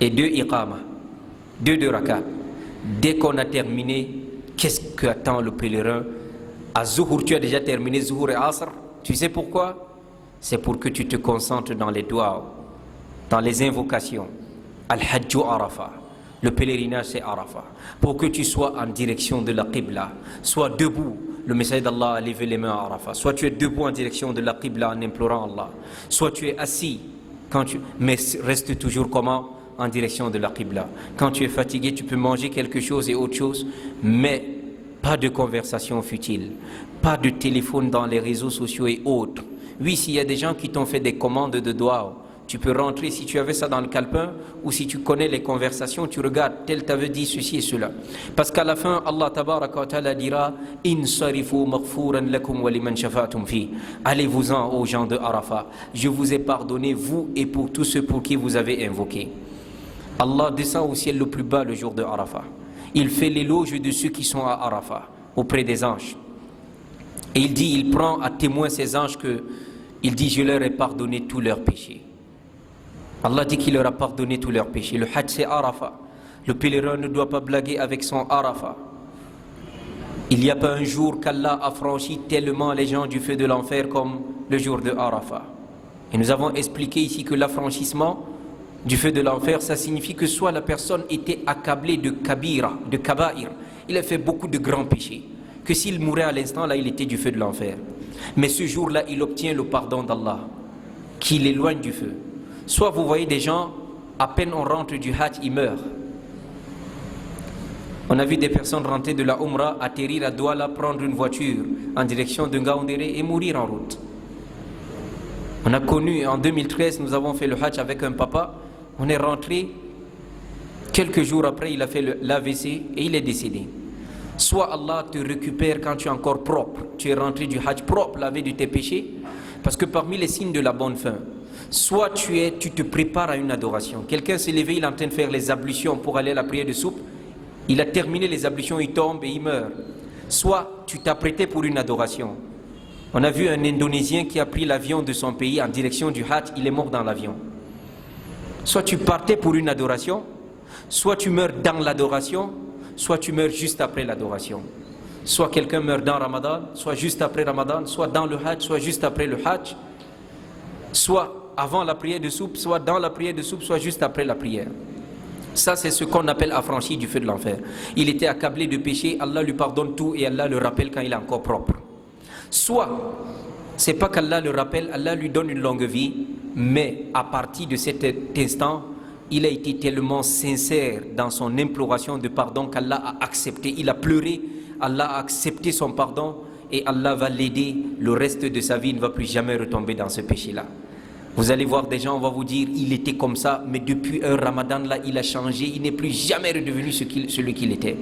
et deux iqama. Deux rakat. Dès qu'on a terminé, qu'est-ce qu'attend le pèlerin? À Zuhur, tu as déjà terminé Zuhur et Asr. Tu sais pourquoi? C'est pour que tu te concentres dans les doigts, dans les invocations. Al-Hajju Arafah. Le pèlerinage, c'est Arafah. Pour que tu sois en direction de la Qibla. Sois debout. Le messager d'Allah a levé les mains à Arafah. Soit tu es debout en direction de la Qibla en implorant Allah. Soit tu es assis. Mais reste toujours comment? En direction de la Qibla. Quand tu es fatigué, tu peux manger quelque chose et autre chose. Mais pas de conversation futile. Pas de téléphone dans les réseaux sociaux et autres. Oui, s'il y a des gens qui t'ont fait des commandes de doigts, tu peux rentrer, si tu avais ça dans le calepin, ou si tu connais les conversations, tu regardes, tel t'avait dit ceci et cela. Parce qu'à la fin, Allah tabaraka wa ta'ala dira « Insarifu maghfuran lakum wa liman shafa'tum fi » Allez-vous-en aux gens de Arafat. Je vous ai pardonné, vous et pour tous ceux pour qui vous avez invoqué. Allah descend au ciel le plus bas le jour de Arafat. Il fait l'éloge de ceux qui sont à Arafat, auprès des anges. Et il dit, il prend à témoin ces anges que, il dit, je leur ai pardonné tous leurs péchés. Allah dit qu'il leur a pardonné tous leurs péchés. Le Hajj, c'est Arafat. Le pèlerin ne doit pas blaguer avec son Arafat. Il n'y a pas un jour qu'Allah a franchi tellement les gens du feu de l'enfer comme le jour de Arafat. Et nous avons expliqué ici que l'affranchissement du feu de l'enfer, ça signifie que soit la personne était accablée de kabira, de kabair, il a fait beaucoup de grands péchés, que s'il mourait à l'instant, là, il était du feu de l'enfer. Mais ce jour-là, il obtient le pardon d'Allah, qui l'éloigne du feu. Soit vous voyez des gens, à peine on rentre du Hajj, ils meurent. On a vu des personnes rentrer de la Umrah, atterrir à Douala, prendre une voiture en direction de Ngaoundéré et mourir en route. On a connu, en 2013, nous avons fait le Hajj avec un papa. On est rentré, quelques jours après, il a fait l'AVC et il est décédé. Soit Allah te récupère quand tu es encore propre, tu es rentré du Hajj propre, lavé de tes péchés, parce que parmi les signes de la bonne fin, soit tu te prépares à une adoration. Quelqu'un s'est levé, il est en train de faire les ablutions pour aller à la prière de soupe, il a terminé les ablutions, il tombe et il meurt. Soit tu t'apprêtais pour une adoration. On a vu un Indonésien qui a pris l'avion de son pays en direction du Hajj, il est mort dans l'avion. Soit tu partais pour une adoration, soit tu meurs dans l'adoration, soit tu meurs juste après l'adoration. Soit quelqu'un meurt dans Ramadan, soit juste après Ramadan, soit dans le Hajj, soit juste après le Hajj, soit avant la prière de soupe, soit dans la prière de soupe, soit juste après la prière. Ça, c'est ce qu'on appelle affranchi du feu de l'enfer. Il était accablé de péché, Allah lui pardonne tout et Allah le rappelle quand il est encore propre. Soit, c'est pas qu'Allah le rappelle, Allah lui donne une longue vie, mais à partir de cet instant, il a été tellement sincère dans son imploration de pardon qu'Allah a accepté. Il a pleuré, Allah a accepté son pardon et Allah va l'aider. Le reste de sa vie, il ne va plus jamais retomber dans ce péché-là. Vous allez voir des gens, on va vous dire, il était comme ça, mais depuis un Ramadan, là, il a changé, il n'est plus jamais redevenu celui qu'il était.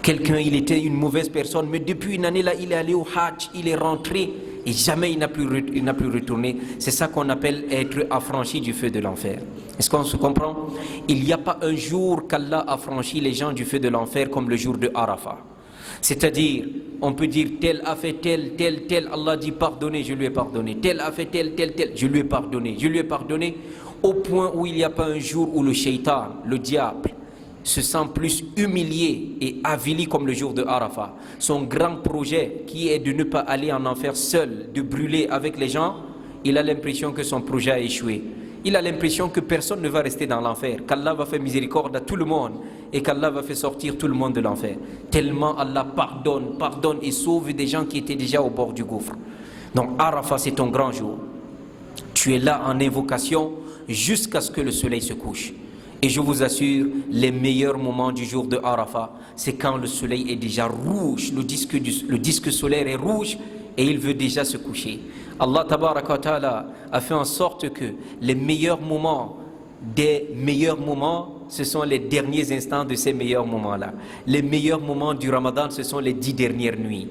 Quelqu'un, il était une mauvaise personne, mais depuis une année, là, il est allé au Hajj, il est rentré, et jamais il n'a plus retourné. C'est ça qu'on appelle être affranchi du feu de l'enfer. Est-ce qu'on se comprend? Il n'y a pas un jour qu'Allah a franchi les gens du feu de l'enfer comme le jour de Arafat. C'est-à-dire, on peut dire tel a fait tel, Allah dit pardonnez, je lui ai pardonné. Tel a fait tel, je lui ai pardonné, au point où il n'y a pas un jour où le shaitan, le diable, se sent plus humilié et avili comme le jour de Arafat. Son grand projet qui est de ne pas aller en enfer seul, de brûler avec les gens, il a l'impression que son projet a échoué. Il a l'impression que personne ne va rester dans l'enfer, qu'Allah va faire miséricorde à tout le monde et qu'Allah va faire sortir tout le monde de l'enfer. Tellement Allah pardonne et sauve des gens qui étaient déjà au bord du gouffre. Donc Arafat, c'est ton grand jour. Tu es là en invocation, jusqu'à ce que le soleil se couche. Et je vous assure, les meilleurs moments du jour de Arafat, c'est quand le soleil est déjà rouge, le disque solaire est rouge et il veut déjà se coucher. Allah tabaraka wa ta'ala a fait en sorte que les meilleurs moments des meilleurs moments, ce sont les derniers instants de ces meilleurs moments-là. Les meilleurs moments du Ramadan, ce sont les 10 dernières nuits.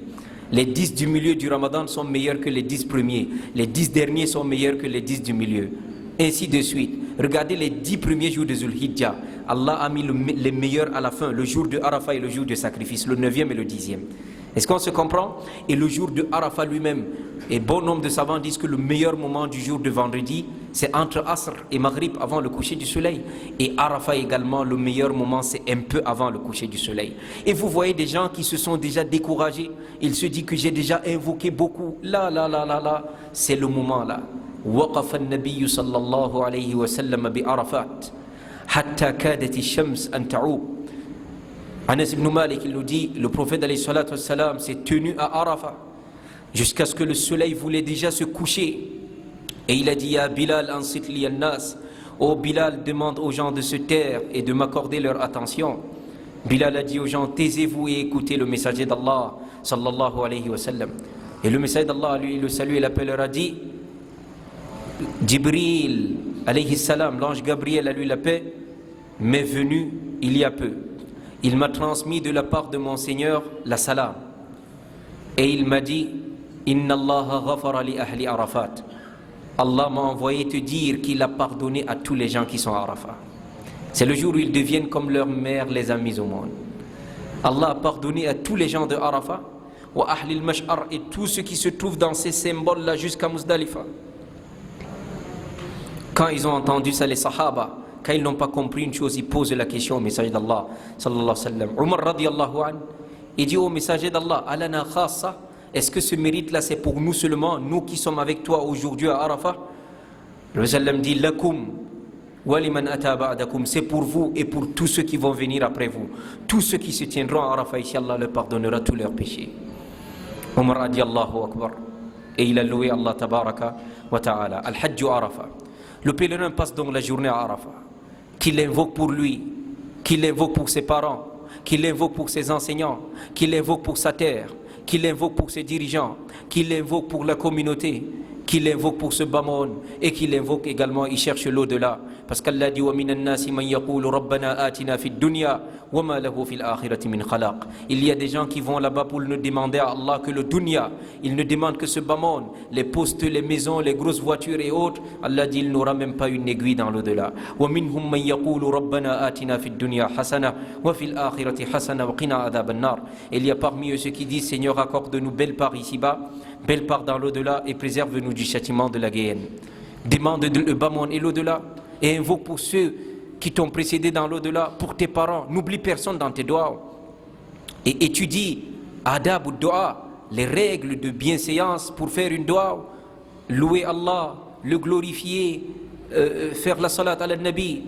Les 10 du milieu du Ramadan sont meilleurs que les 10 premiers. Les 10 derniers sont meilleurs que les 10 du milieu. Ainsi de suite. Regardez les 10 premiers jours de Zulhijjah. Allah a mis les meilleurs à la fin, le jour de Arafat et le jour de sacrifice, le 9e et le 10e. Est-ce qu'on se comprend? Et le jour de Arafat lui-même, et bon nombre de savants disent que le meilleur moment du jour de vendredi, c'est entre Asr et Maghrib, avant le coucher du soleil. Et Arafat également, le meilleur moment, c'est un peu avant le coucher du soleil. Et vous voyez des gens qui se sont déjà découragés. Ils se disent que j'ai déjà invoqué beaucoup. Là, c'est le moment là. وقف النبي صلى الله عليه وسلم بعرفات حتى كادت الشمس أن تعوب. Anas ibn Malik, il nous dit, le prophète alayhi salatu wassalam s'est tenu à Arafat jusqu'à ce que le soleil voulait déjà se coucher. Et il a dit, ya Bilal ansit li an-nas, ô Bilal, demande aux gens de se taire et de m'accorder leur attention. Bilal a dit aux gens, taisez-vous et écoutez le messager d'Allah sallallahu alayhi wa sallam. Et le messager d'Allah, lui, le salut et l'appel leur a dit, Jibril alayhi salam, l'ange Gabriel, a lui la paix, m'est venu il y a peu. Il m'a transmis de la part de mon Seigneur la salam. Et il m'a dit, Inna Allah ghafara li ahli Arafat. Allah m'a envoyé te dire qu'il a pardonné à tous les gens qui sont à Arafat. C'est le jour où ils deviennent comme leur mère les a mis au monde. Allah a pardonné à tous les gens de Arafat, wa ahli al-mash'ar, et tous ceux qui se trouvent dans ces symboles-là jusqu'à Muzdalifa. Quand ils ont entendu ça, les Sahaba, quand ils n'ont pas compris une chose, ils posent la question au messager d'Allah sallallahu alayhi wa sallam. Umar radiyallahu anhu, il dit au messager d'Allah, alana khassa, est-ce que ce mérite-là c'est pour nous seulement, nous qui sommes avec toi aujourd'hui à Arafat? Le sallam dit, lakum wa liman ata ba'dakum, c'est pour vous et pour tous ceux qui vont venir après vous. Tous ceux qui se tiendront à Arafat, ici Allah leur pardonnera tous leurs péchés. Umar radiyallahu akbar. Et il a loué Allah tabaraka wa ta'ala. Al-Hajj Arafat. Le pèlerin passe donc la journée à Arafat, qu'il invoque pour lui, qu'il invoque pour ses parents, qu'il invoque pour ses enseignants, qu'il invoque pour sa terre, qu'il invoque pour ses dirigeants, qu'il invoque pour la communauté, qu'il invoque pour ce bas monde et qu'il invoque également, il cherche l'au-delà. Parce qu'Allah dit وَمِنَ النَّاسِ مَنْ يَقُولُ رَبَّنَا آتِنَا فِي الدُّنْيَا وَمَا لَهُ فِي الْآخِرَةِ مِنْ خَلَاقٍ. Il y a des gens qui vont là-bas pour ne demander à Allah que le dunya. Ils ne demandent que ce bas monde, les postes, les maisons, les grosses voitures et autres. Allah dit il n'aura même pas une aiguille dans l'au-delà. وَمِنْهُمْ مَنْ يَقُولُ رَبَّنَا آتِنَا فِي الدُّنْيا حَسَنَةً وَفِي الْآخِرَةِ حَسَنَةً وَقِنَا عَذَابَ النَّارِ. Il y a parmi eux ceux qui disent Seigneur, accorde-nous belle part ici-bas, belle part dans l'au-delà et préserve-nous du châtiment de la guéhenne. Demande le bas monde et l'au-delà et invoque pour ceux qui t'ont précédé dans l'au-delà, pour tes parents. N'oublie personne dans tes doigts. Et étudie adab ou doa, les règles de bienséance pour faire une doa, louer Allah, le glorifier, faire la salat à la Nabi,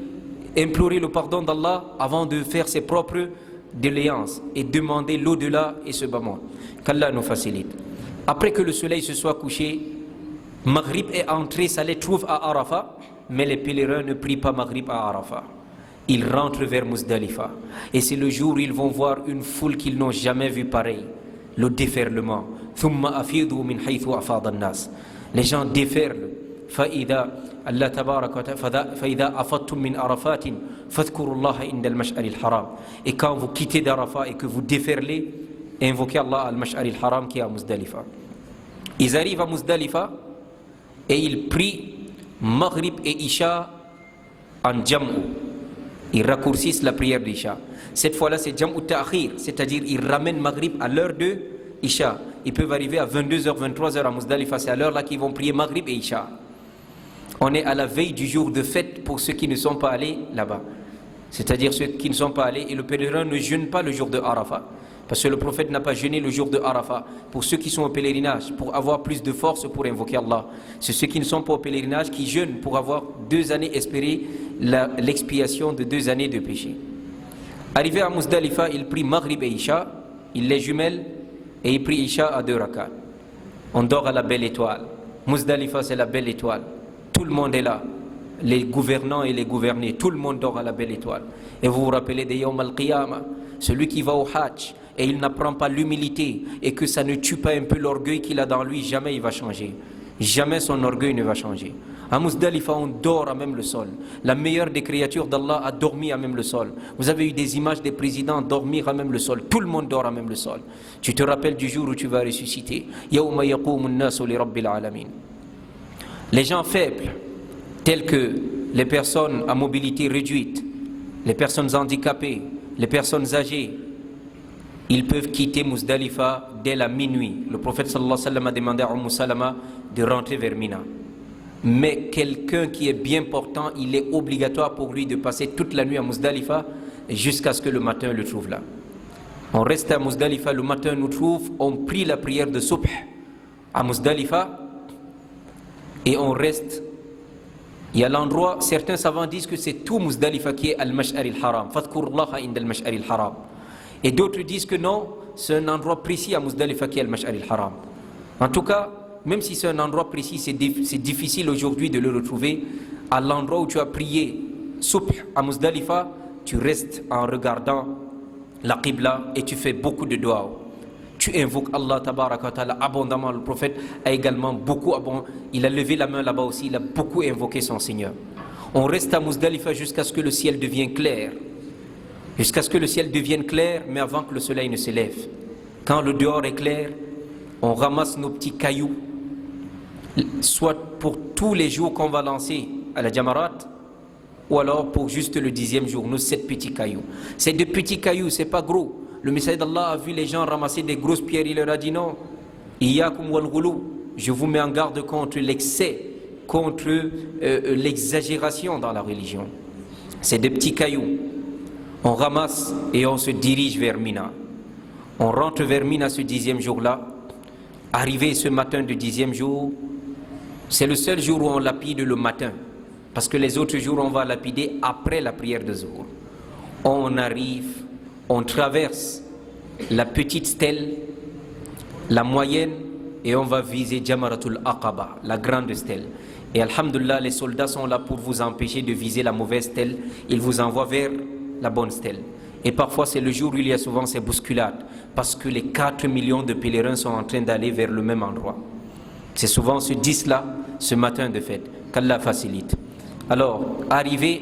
implorer le pardon d'Allah avant de faire ses propres déléances et demander l'au-delà et ce bas monde. Qu'Allah nous facilite. Après que le soleil se soit couché, Maghrib est entré, ça les trouve à Arafat, mais les pèlerins ne prient pas Maghrib à Arafat. Ils rentrent vers Muzdalifa. Et c'est le jour où ils vont voir une foule qu'ils n'ont jamais vue pareille. Le déferlement. Les gens déferlent. فإذا الله تبارك وتعالى فإذا أفضتم من عرفات فاذكروا الله عند المشعر الحرام. Et quand vous quittez d'Arafat et que vous déferlez, invoquez Allah al-Mash'ar al-Haram qui est à Muzdalifa. Ils arrivent à Muzdalifa et ils prient Maghrib et Isha en Jam'u. Ils raccourcissent la prière d'Isha. Cette fois-là, c'est Jam'u Ta'khir, c'est-à-dire ils ramènent Maghrib à l'heure de Isha. Ils peuvent arriver à 22h, 23h à Muzdalifa, c'est à l'heure-là qu'ils vont prier Maghrib et Isha. On est à la veille du jour de fête pour ceux qui ne sont pas allés là-bas. C'est-à-dire ceux qui ne sont pas allés, et le pèlerin ne jeûne pas le jour de Arafat. Parce que le prophète n'a pas jeûné le jour de Arafat. Pour ceux qui sont au pèlerinage, pour avoir plus de force pour invoquer Allah. C'est ceux qui ne sont pas au pèlerinage qui jeûnent pour avoir 2 années espérer l'expiation de 2 années de péché. Arrivé à Muzdalifa, il prie Maghrib et Isha, il les jumelle et il prie Isha à 2 rakats. On dort à la belle étoile. Muzdalifa, c'est la belle étoile. Tout le monde est là. les gouvernants et les gouvernés, tout le monde dort à la belle étoile. Et vous vous rappelez de Yawm al-Qiyamah, celui qui va au Hajj et il n'apprend pas l'humilité et que ça ne tue pas un peu l'orgueil qu'il a dans lui, jamais il va changer. Jamais son orgueil ne va changer. À Muzdalifa, on dort à même le sol. La meilleure des créatures d'Allah a dormi à même le sol. Vous avez eu des images des présidents dormir à même le sol. Tout le monde dort à même le sol. Tu te rappelles du jour où tu vas ressusciter. Yawma yaqumun nasu li rabbil alamin. Les gens faibles, tels que les personnes à mobilité réduite, les personnes handicapées, les personnes âgées, ils peuvent quitter Muzdalifa dès la minuit. Le prophète sallallahu alayhi wa sallam a demandé à Salama de rentrer vers Mina. Mais quelqu'un qui est bien portant, il est obligatoire pour lui de passer toute la nuit à Muzdalifa jusqu'à ce que le matin le trouve là. On reste à Muzdalifa, le matin nous trouve, on prie la prière de Subh à Muzdalifa et on reste. Il y a l'endroit, certains savants disent que c'est tout Muzdalifa qui est al-Mash'ar al-Haram. Fadhkurullaha inda al-Mash'ar al-Haram. Et d'autres disent que non, c'est un endroit précis à Muzdalifa qui est al-Mash'ar al-Haram. En tout cas, même si c'est un endroit précis, c'est difficile aujourd'hui de le retrouver. À l'endroit où tu as prié Subh à Muzdalifa, tu restes en regardant la Qibla et tu fais beaucoup de doigts. Tu invoques Allah tabaraka wa ta'ala abondamment. Le prophète a également beaucoup, il a levé la main là-bas aussi, il a beaucoup invoqué son Seigneur. On reste à Muzdalifa jusqu'à ce que le ciel devienne clair. Jusqu'à ce que le ciel devienne clair, mais avant que le soleil ne se lève. Quand le dehors est clair, on ramasse nos petits cailloux, soit pour tous les jours qu'on va lancer à la Jamarat, ou alors pour juste le 10e jour, nos 7 petits cailloux. C'est des petits cailloux, c'est pas gros. Le messager d'Allah a vu les gens ramasser des grosses pierres, il leur a dit non. Iyyakum wal ghulu, je vous mets en garde contre l'excès, contre l'exagération dans la religion. C'est des petits cailloux. On ramasse et on se dirige vers Mina. On rentre vers Mina ce 10e jour-là. Arrivé ce matin du 10e jour, c'est le seul jour où on lapide le matin. Parce que les autres jours, on va lapider après la prière de Zuhr. On arrive, on traverse la petite stèle, la moyenne, et on va viser Jamaratul Aqaba, la grande stèle. Et alhamdulillah, les soldats sont là pour vous empêcher de viser la mauvaise stèle. Ils vous envoient vers la bonne stèle. Et parfois c'est le jour où il y a souvent ces bousculades, parce que les 4 millions de pèlerins sont en train d'aller vers le même endroit. C'est souvent ce 10-là, ce matin de fête, qu'Allah facilite. Alors, arrivé,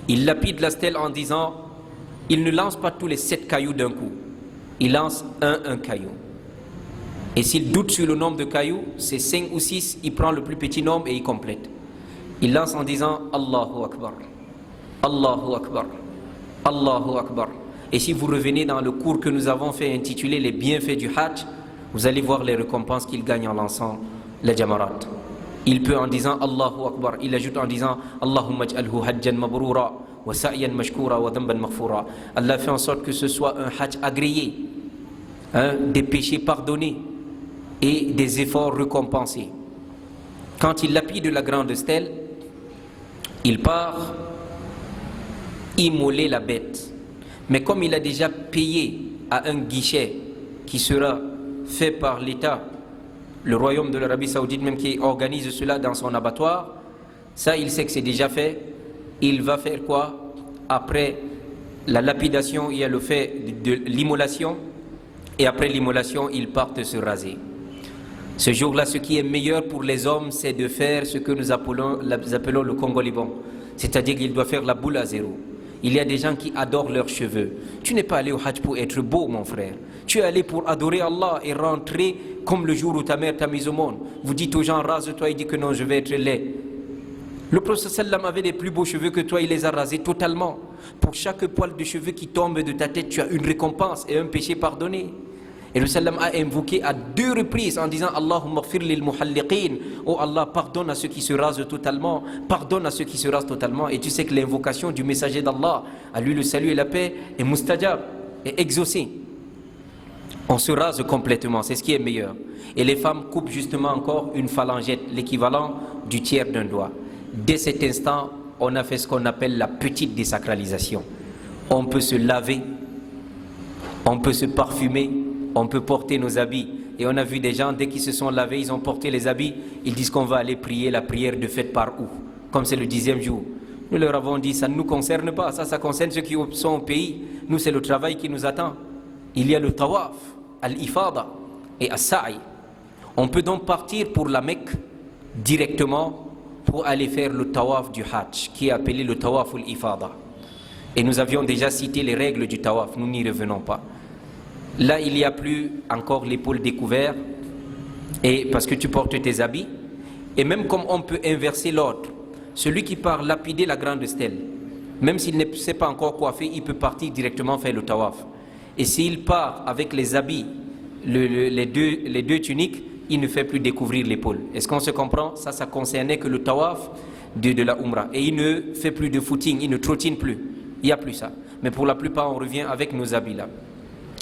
il lapide la stèle en disant, il ne lance pas tous les 7 cailloux d'un coup, il lance un caillou. Et s'il doute sur le nombre de cailloux, c'est 5 ou 6, il prend le plus petit nombre et il complète. Il lance en disant, Allahu Akbar, Allahu Akbar, Allahu Akbar. Et si vous revenez dans le cours que nous avons fait intitulé Les bienfaits du Hajj, vous allez voir les récompenses qu'il gagne en lançant les Jamarat. Il peut en disant Allahu Akbar, il ajoute en disant Allahumma ij'alhu hajjan mabroura wa sa'yan mashkoura wa dhanban maghfoura. Allah fait en sorte que ce soit un Hajj agréé, des péchés pardonnés et des efforts récompensés. Quand il lapide la grande stèle, il part immoler la bête. Mais comme il a déjà payé à un guichet qui sera fait par l'État, le royaume de l'Arabie Saoudite même qui organise cela dans son abattoir, ça il sait que c'est déjà fait. Il va faire quoi? Après la lapidation, il y a le fait de l'immolation, et après l'immolation, ils partent se raser. Ce jour-là, ce qui est meilleur pour les hommes, c'est de faire ce que nous appelons le Congo-Liban. C'est-à-dire qu'il doit faire la boule à zéro. Il y a des gens qui adorent leurs cheveux. Tu n'es pas allé au Hajj pour être beau, mon frère. Tu es allé pour adorer Allah et rentrer comme le jour où ta mère t'a mis au monde. Vous dites aux gens, rase-toi, il dit que non, je vais être laid. Le prophète sallam avait les plus beaux cheveux que toi, il les a rasés totalement. Pour chaque poil de cheveux qui tombe de ta tête, tu as une récompense et un péché pardonné. Et le sallam a invoqué à 2 reprises en disant Allahumma ghfir lil muhalliqin. Oh Allah, pardonne à ceux qui se rasent totalement. Pardonne à ceux qui se rasent totalement. Et tu sais que l'invocation du messager d'Allah, à lui le salut et la paix, est mustajab, est exaucée. On se rase complètement, c'est ce qui est meilleur. Et les femmes coupent justement encore une phalangette, l'équivalent du tiers d'un doigt. Dès cet instant, on a fait ce qu'on appelle la petite désacralisation. On peut se laver, on peut se parfumer, on peut porter nos habits. Et on a vu des gens, dès qu'ils se sont lavés, ils ont porté les habits, ils disent qu'on va aller prier la prière de fête par où? comme c'est le 10e jour. Nous leur avons dit, ça ne nous concerne pas, ça concerne ceux qui sont au pays. Nous, c'est le travail qui nous attend. Il y a le tawaf, al-ifada et as-sa'i. On peut donc partir pour la Mecque directement pour aller faire le tawaf du Hajj, qui est appelé le tawaf al-ifada. Et nous avions déjà cité les règles du tawaf, nous n'y revenons pas. Là, il n'y a plus encore l'épaule découverte, et parce que tu portes tes habits. Et même comme on peut inverser l'ordre, celui qui part lapider la grande stèle, même s'il ne sait pas encore quoi faire, il peut partir directement faire le tawaf. Et s'il part avec les habits, les deux tuniques, il ne fait plus découvrir l'épaule. Est-ce qu'on se comprend? Ça concernait que le tawaf de la Umrah. Et il ne fait plus de footing, il ne trottine plus. Il n'y a plus ça. Mais pour la plupart, on revient avec nos habits là.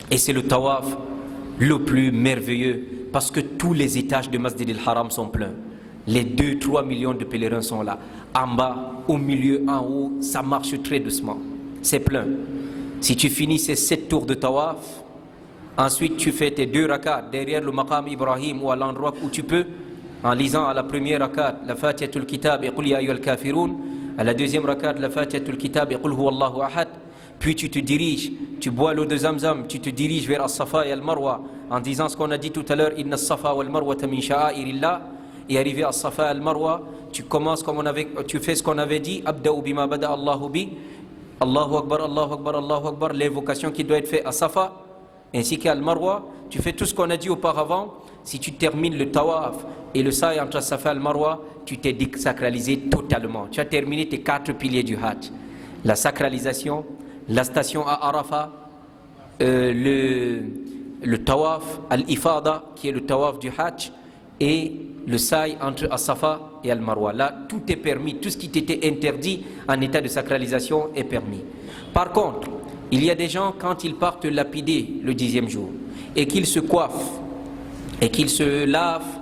Et c'est le tawaf le plus merveilleux, parce que tous les étages de Masjid al-Haram sont pleins. Les 2-3 millions de pèlerins sont là. En bas, au milieu, en haut, ça marche très doucement. C'est plein. Si tu finis ces 7 tours de tawaf, ensuite tu fais tes 2 rakats derrière le maqam Ibrahim ou à l'endroit où tu peux, en lisant à la première rakat la Fatihatul Kitab et Qul ya ayyuhal kafirun, à la deuxième rakat la Fatihatul Kitab et Qul huwallahu ahad. Puis tu te diriges, tu bois l'eau de Zamzam, tu te diriges vers As-Safa et Al-Marwa en disant ce qu'on a dit tout à l'heure, Inna As-Safa wal Marwa min sha'airillah. Et arrivé à As-Safa et Al-Marwa, tu commences comme tu fais ce qu'on avait dit, Abda'u bima bada Allahu bi, Allahu Akbar, Allahu Akbar, Allahu Akbar, l'invocation qui doit être faite à Safa ainsi qu'à Al-Marwa. Tu fais tout ce qu'on a dit auparavant. Si tu termines le tawaf et le sa'i entre Safa et Al-Marwa, tu t'es désacralisé totalement. Tu as terminé tes 4 piliers du Hajj. La sacralisation, la station à Arafat, le tawaf al-ifada qui est le tawaf du Hajj, et le sa'i entre As-Safa et Al-Marwa. Là, tout est permis. Tout ce qui t'était interdit en état de sacralisation est permis. Par contre, il y a des gens, quand ils partent lapider le 10e jour, et qu'ils se coiffent, et qu'ils se lavent,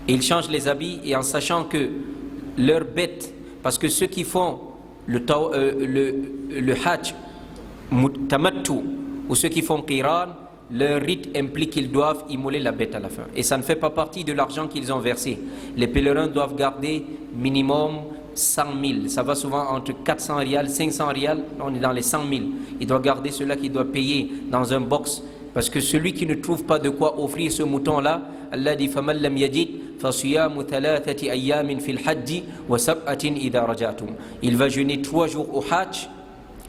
et ils changent les habits, et en sachant que leur bête, parce que ceux qui font le Hajj tamattu, ou ceux qui font qiran, leur rite implique qu'ils doivent immoler la bête à la fin. Et ça ne fait pas partie de l'argent qu'ils ont versé. Les pèlerins doivent garder minimum 100 000. Ça va souvent entre 400 rials, 500 rials. On est dans les 100 000. Il doit garder cela qu'il doit payer dans un box. Parce que celui qui ne trouve pas de quoi offrir ce mouton-là, Allah dit فَمَنْ لَمْ يَجِدْ فَصِيَامُ ثَلَاثَةِ أَيَّامٍ فِي الْحَجِّ وَسَبْعَةٍ إِذَا رَجَعْتُمْ. Il va jeûner 3 jours au Hajj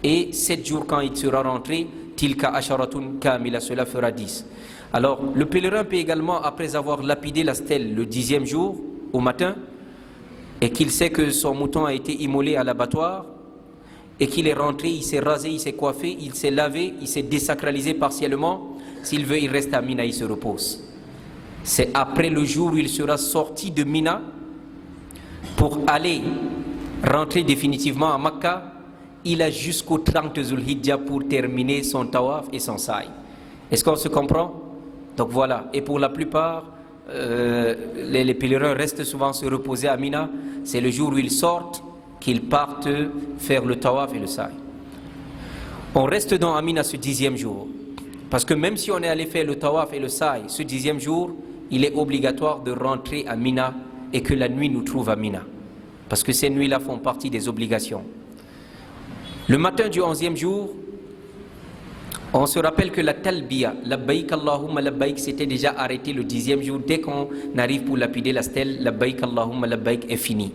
et 7 jours quand il sera rentré. Tilka asharatun kamila, cela fera 10. Alors, le pèlerin peut également, après avoir lapidé la stèle le 10e jour, au matin, et qu'il sait que son mouton a été immolé à l'abattoir, et qu'il est rentré, il s'est rasé, il s'est coiffé, il s'est lavé, il s'est désacralisé partiellement, s'il veut, il reste à Mina, il se repose. C'est après le jour où il sera sorti de Mina pour aller rentrer définitivement à Makkah. Il a jusqu'au 30 Zulhijjah pour terminer son tawaf et son sa'i. Est-ce qu'on se comprend? Donc voilà. Et pour la plupart, les pèlerins restent souvent se reposer à Mina. C'est le jour où ils sortent qu'ils partent faire le tawaf et le sa'i. On reste donc à Mina ce 10e jour. Parce que même si on est allé faire le tawaf et le sa'i ce 10e jour, il est obligatoire de rentrer à Mina et que la nuit nous trouve à Mina. Parce que ces nuits-là font partie des obligations. Le matin du 11e jour, on se rappelle que la talbiya, labbaik Allahumma labbaik, s'était déjà arrêté le 10e jour. Dès qu'on arrive pour lapider la stèle, labbaik Allahumma labbaik est fini.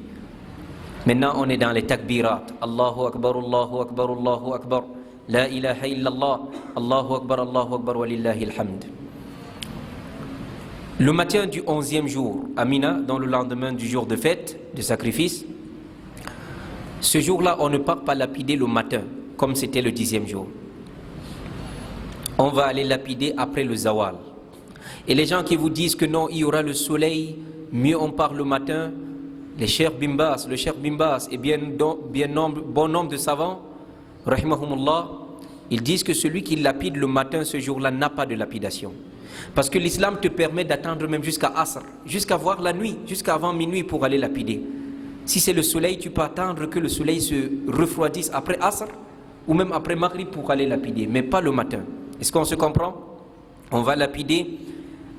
Maintenant, on est dans les takbirat. Allahu Akbar, Allahu Akbar, Allahu Akbar. La ilaha illallah, Allahu Akbar, walillahi alhamd. Le matin du 11e jour, à Mina, dans le lendemain du jour de fête, de sacrifice, ce jour-là, on ne part pas lapider le matin, comme c'était le 10e jour. On va aller lapider après le zawal. Et les gens qui vous disent que non, il y aura le soleil, mieux on part le matin, le Cheikh Bimbas et bon nombre de savants, rahimahumullah, ils disent que celui qui lapide le matin ce jour-là n'a pas de lapidation. Parce que l'islam te permet d'attendre même jusqu'à Asr, jusqu'à voir la nuit, jusqu'à avant minuit pour aller lapider. Si c'est le soleil, tu peux attendre que le soleil se refroidisse après Asr ou même après Maghrib pour aller lapider, mais pas le matin. Est-ce qu'on se comprend? On va lapider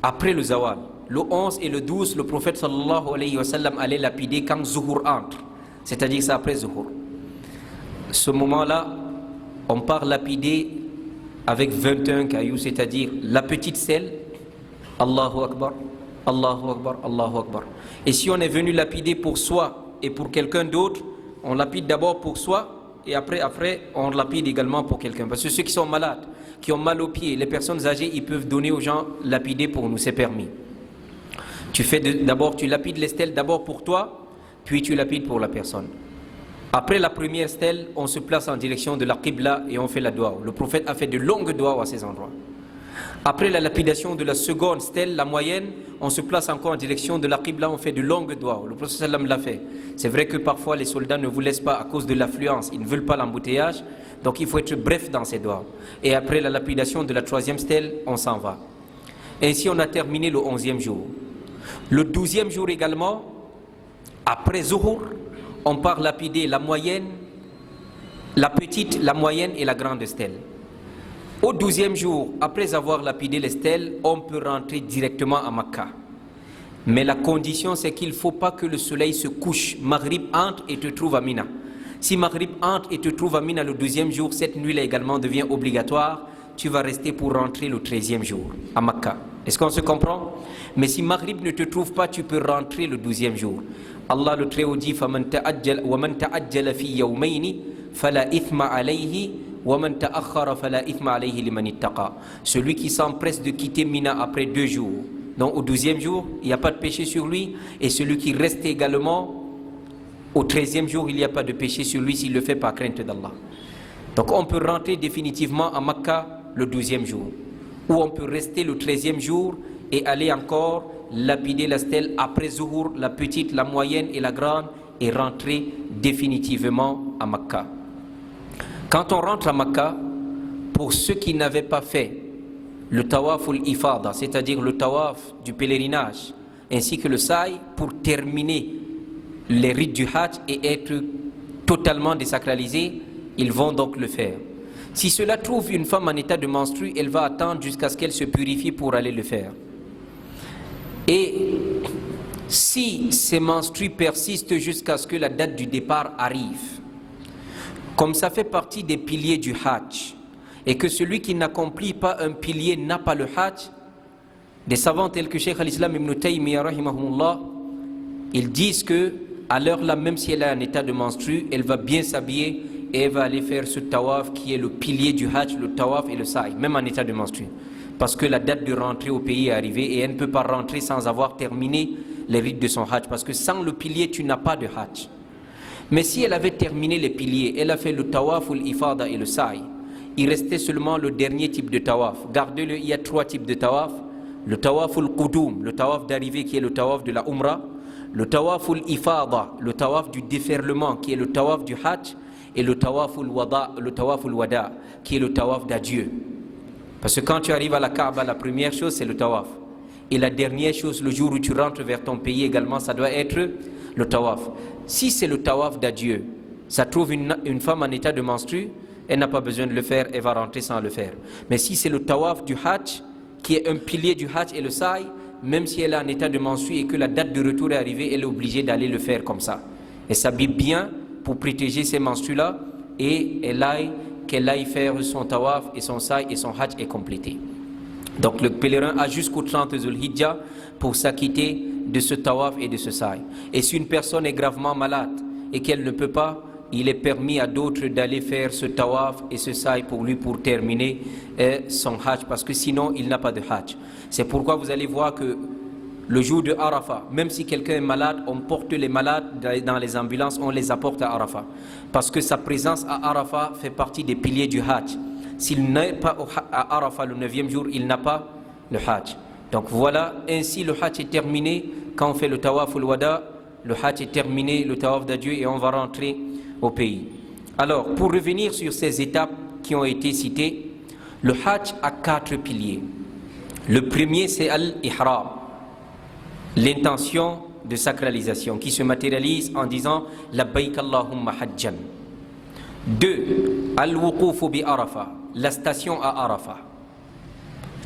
après le zawal. Le 11 et le 12, le prophète sallallahu alayhi wa sallam allait lapider quand Zuhur entre. c'est-à-dire c'est après Zuhur. Ce moment-là, on part lapider avec 21 cailloux, c'est-à-dire la petite stèle, Allahu Akbar, Allahu Akbar, Allahu Akbar. Et si on est venu lapider pour soi et pour quelqu'un d'autre, on lapide d'abord pour soi et après on lapide également pour quelqu'un. Parce que ceux qui sont malades, qui ont mal aux pieds, les personnes âgées, ils peuvent donner aux gens lapider pour nous, c'est permis. Tu lapides les stèles d'abord pour toi, puis tu lapides pour la personne. Après la première stèle, on se place en direction de la Qibla et on fait la dua. Le prophète a fait de longues duas à ces endroits. Après la lapidation de la seconde stèle, la moyenne, on se place encore en direction de la Qibla, on fait de longues duas. Le prophète sallam l'a fait. C'est vrai que parfois les soldats ne vous laissent pas à cause de l'affluence, ils ne veulent pas l'embouteillage, donc il faut être bref dans ces duas. Et après la lapidation de la troisième stèle, on s'en va. Ainsi on a terminé le 11e jour. Le 12e jour également, après Zuhur, on part lapider la moyenne, la petite, la moyenne et la grande stèle. Au 12e jour, après avoir lapidé les stèles, on peut rentrer directement à Makkah. Mais la condition, c'est qu'il ne faut pas que le soleil se couche. Maghrib entre et te trouve à Mina. Si Maghrib entre et te trouve à Mina le 12e jour, cette nuit-là également devient obligatoire. Tu vas rester pour rentrer le 13e jour à Makkah. Est-ce qu'on se comprend? Mais si Maghrib ne te trouve pas, tu peux rentrer le 12e jour. Allah le Très-Haut dit وَمَنْ تَعَجَّلَ فِي يَوْمَيْنِ فَلَا إِثْمَ عَلَيْهِ وَمَنْ تَأَخَّرَ فَلَا إِثْمَ عَلَيْهِ لِمَنِ اتَّقَى. Celui qui s'empresse de quitter Mina après 2 jours, donc au 12e jour, il n'y a pas de péché sur lui, et celui qui reste également au 13e jour, il n'y a pas de péché sur lui s'il le fait par crainte d'Allah. Donc on peut rentrer définitivement à Makkah le 12e jour, ou on peut rester le 13e jour et aller encore lapider la stèle après Zuhur, la petite, la moyenne et la grande, et rentrer définitivement à Makkah. Quand on rentre à Makkah, pour ceux qui n'avaient pas fait le tawaf ul-ifada, c'est-à-dire le tawaf du pèlerinage, ainsi que le sa'i, pour terminer les rites du Hajj et être totalement désacralisés, ils vont donc le faire. Si cela trouve une femme en état de menstru, elle va attendre jusqu'à ce qu'elle se purifie pour aller le faire. Et si ces menstrues persistent jusqu'à ce que la date du départ arrive, comme ça fait partie des piliers du Hajj, et que celui qui n'accomplit pas un pilier n'a pas le Hajj, des savants tels que Cheikh al-Islam ibn Taymiyyah rahimahumullah, ils disent que à l'heure là, même si elle est en état de menstru, elle va bien s'habiller et elle va aller faire ce tawaf qui est le pilier du Hajj, le tawaf et le sa'i, même en état de menstru. Parce que la date de rentrée au pays est arrivée et elle ne peut pas rentrer sans avoir terminé les rites de son Hajj. Parce que sans le pilier, tu n'as pas de Hajj. Mais si elle avait terminé les piliers, elle a fait le tawaf ou l'ifada et le sa'i, il restait seulement le dernier type de tawaf. Gardez-le, il y a 3 types de tawaf. Le tawaf al-qudum, le tawaf d'arrivée qui est le tawaf de la Umrah. Le tawaf al-ifada, le tawaf du déferlement qui est le tawaf du Hajj. Et le tawaf al-wada, qui est le tawaf d'adieu. Parce que quand tu arrives à la Kaaba, la première chose c'est le tawaf. Et la dernière chose, le jour où tu rentres vers ton pays également, ça doit être le tawaf. Si c'est le tawaf d'adieu, ça trouve une femme en état de menstru, elle n'a pas besoin de le faire, elle va rentrer sans le faire. Mais si c'est le tawaf du Hajj, qui est un pilier du Hajj et le sa'i, même si elle est en état de menstru et que la date de retour est arrivée, elle est obligée d'aller le faire comme ça. Elle s'habille bien pour protéger ces menstrues-là et qu'elle aille faire son tawaf et son sa'i et son hajj est complété. Donc le pèlerin a jusqu'au 30 Zulhijjah pour s'acquitter de ce tawaf et de ce sa'i. Et si une personne est gravement malade et qu'elle ne peut pas, il est permis à d'autres d'aller faire ce tawaf et ce sa'i pour lui pour terminer son hajj, parce que sinon il n'a pas de hajj. C'est pourquoi vous allez voir que le jour de Arafat, même si quelqu'un est malade, on porte les malades dans les ambulances, on les apporte à Arafat. Parce que sa présence à Arafat fait partie des piliers du Hajj. S'il n'est pas à Arafat le 9e jour, il n'a pas le Hajj. Donc voilà, ainsi le Hajj est terminé. Quand on fait le tawaf al-wada, le Hajj est terminé, le tawaf d'adieu, et on va rentrer au pays. Alors, pour revenir sur ces étapes qui ont été citées, le Hajj a 4 piliers. Le premier, c'est al-ihram, l'intention de sacralisation qui se matérialise en disant labbaik Allahumma hajjan. 2. Al-wuqufu bi Arafah, la station à Arafah.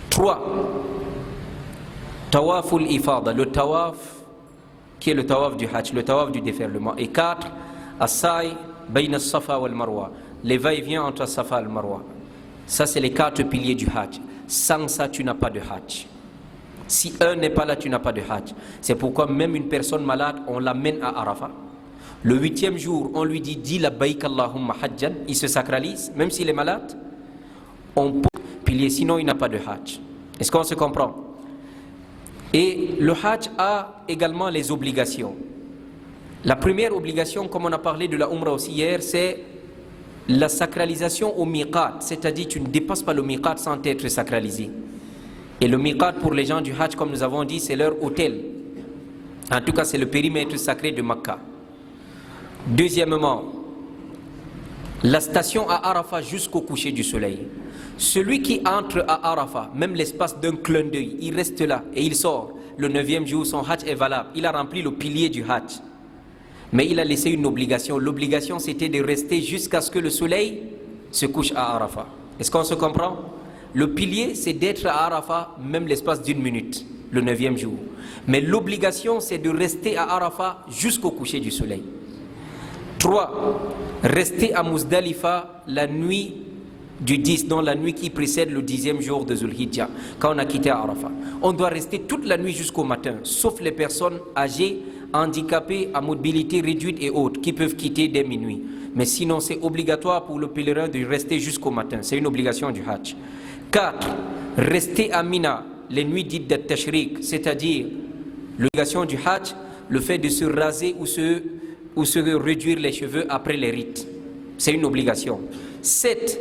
3. Tawaf al-ifada, le tawaf qui est le tawaf du Hajj, le tawaf du déferlement. Et 4. as-sa'i bayna as-safa wal marwa, les va-et-vient entre as-safa et le marwa. Ça, c'est les 4 piliers du hajj. Sans ça, tu n'as pas de hajj. Si un n'est pas là, tu n'as pas de hajj. C'est pourquoi même une personne malade, on l'amène à Arafat. Le 8e jour, on lui dit, dis labbaik Allahumma hajjan, il se sacralise, même s'il est malade. On peut pilier, sinon il n'a pas de hajj. Est-ce qu'on se comprend? Et le hajj a également les obligations. La première obligation, comme on a parlé de la Umrah aussi hier, c'est la sacralisation au miqat, c'est-à-dire tu ne dépasses pas le miqat sans être sacralisé. Et le miqat pour les gens du hajj, comme nous avons dit, c'est leur hôtel. En tout cas, c'est le périmètre sacré de Makkah. Deuxièmement, la station à Arafat jusqu'au coucher du soleil. Celui qui entre à Arafat, même l'espace d'un clin d'œil, il reste là et il sort. Le 9e jour, son hajj est valable. Il a rempli le pilier du hajj. Mais il a laissé une obligation. L'obligation, c'était de rester jusqu'à ce que le soleil se couche à Arafat. Est-ce qu'on se comprend? Le pilier, c'est d'être à Arafat, même l'espace d'1 minute, le 9e jour. Mais l'obligation, c'est de rester à Arafat jusqu'au coucher du soleil. 3. Rester à Muzdalifa la nuit du 10, donc la nuit qui précède le 10e jour de Zulhijjah, quand on a quitté Arafat. On doit rester toute la nuit jusqu'au matin, sauf les personnes âgées, handicapés, à mobilité réduite et autres, qui peuvent quitter dès minuit. Mais sinon, c'est obligatoire pour le pèlerin de rester jusqu'au matin. C'est une obligation du Hajj. 4. Rester à Mina, les nuits dites de Tashriq, c'est-à-dire l'obligation du Hajj, le fait de se raser ou se réduire les cheveux après les rites. C'est une obligation. 7.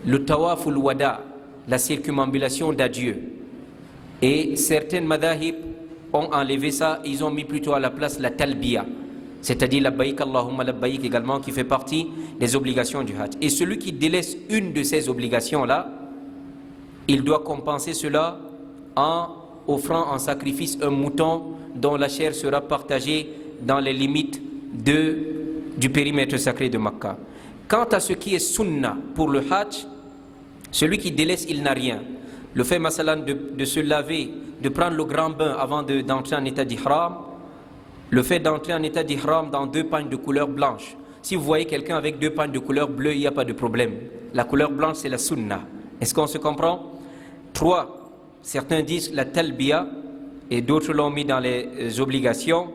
Le tawaf al-wada, la circumambulation d'adieu. Et certaines madahib ont enlevé ça, ils ont mis plutôt à la place la talbiya, c'est-à-dire labbaïk Allahumma labbaïk également, qui fait partie des obligations du Hajj. Et celui qui délaisse une de ces obligations-là, il doit compenser cela en offrant en sacrifice un mouton dont la chair sera partagée dans les limites du périmètre sacré de Makkah. Quant à ce qui est sunna pour le Hajj, celui qui délaisse, il n'a rien. Le fait masalan de se laver, de prendre le grand bain avant d'entrer en état d'ihram, le fait d'entrer en état d'ihram dans 2 pagnes de couleur blanche. Si vous voyez quelqu'un avec 2 pagnes de couleur bleue, il n'y a pas de problème. La couleur blanche, c'est la sunna. Est-ce qu'on se comprend? 3. Certains disent la talbiya, et d'autres l'ont mis dans les obligations,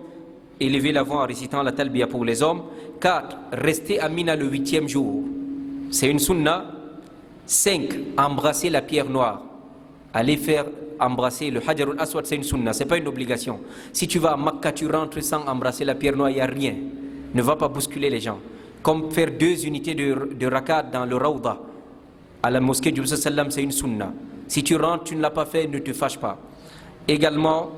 élever la voix en récitant la talbiya pour les hommes. 4. Rester à Mina le 8e jour. C'est une sunna. 5. Embrasser la pierre noire. Aller faire embrasser le Hajar al-Aswad, c'est une sunna, c'est pas une obligation. Si tu vas à Makkah, tu rentres sans embrasser la pierre noire, il n'y a rien. Ne va pas bousculer les gens. Comme faire 2 unités de rakat dans le Rawda, à la mosquée du Prophète sallam, c'est une sunna. Si tu rentres, tu ne l'as pas fait, ne te fâche pas. Également,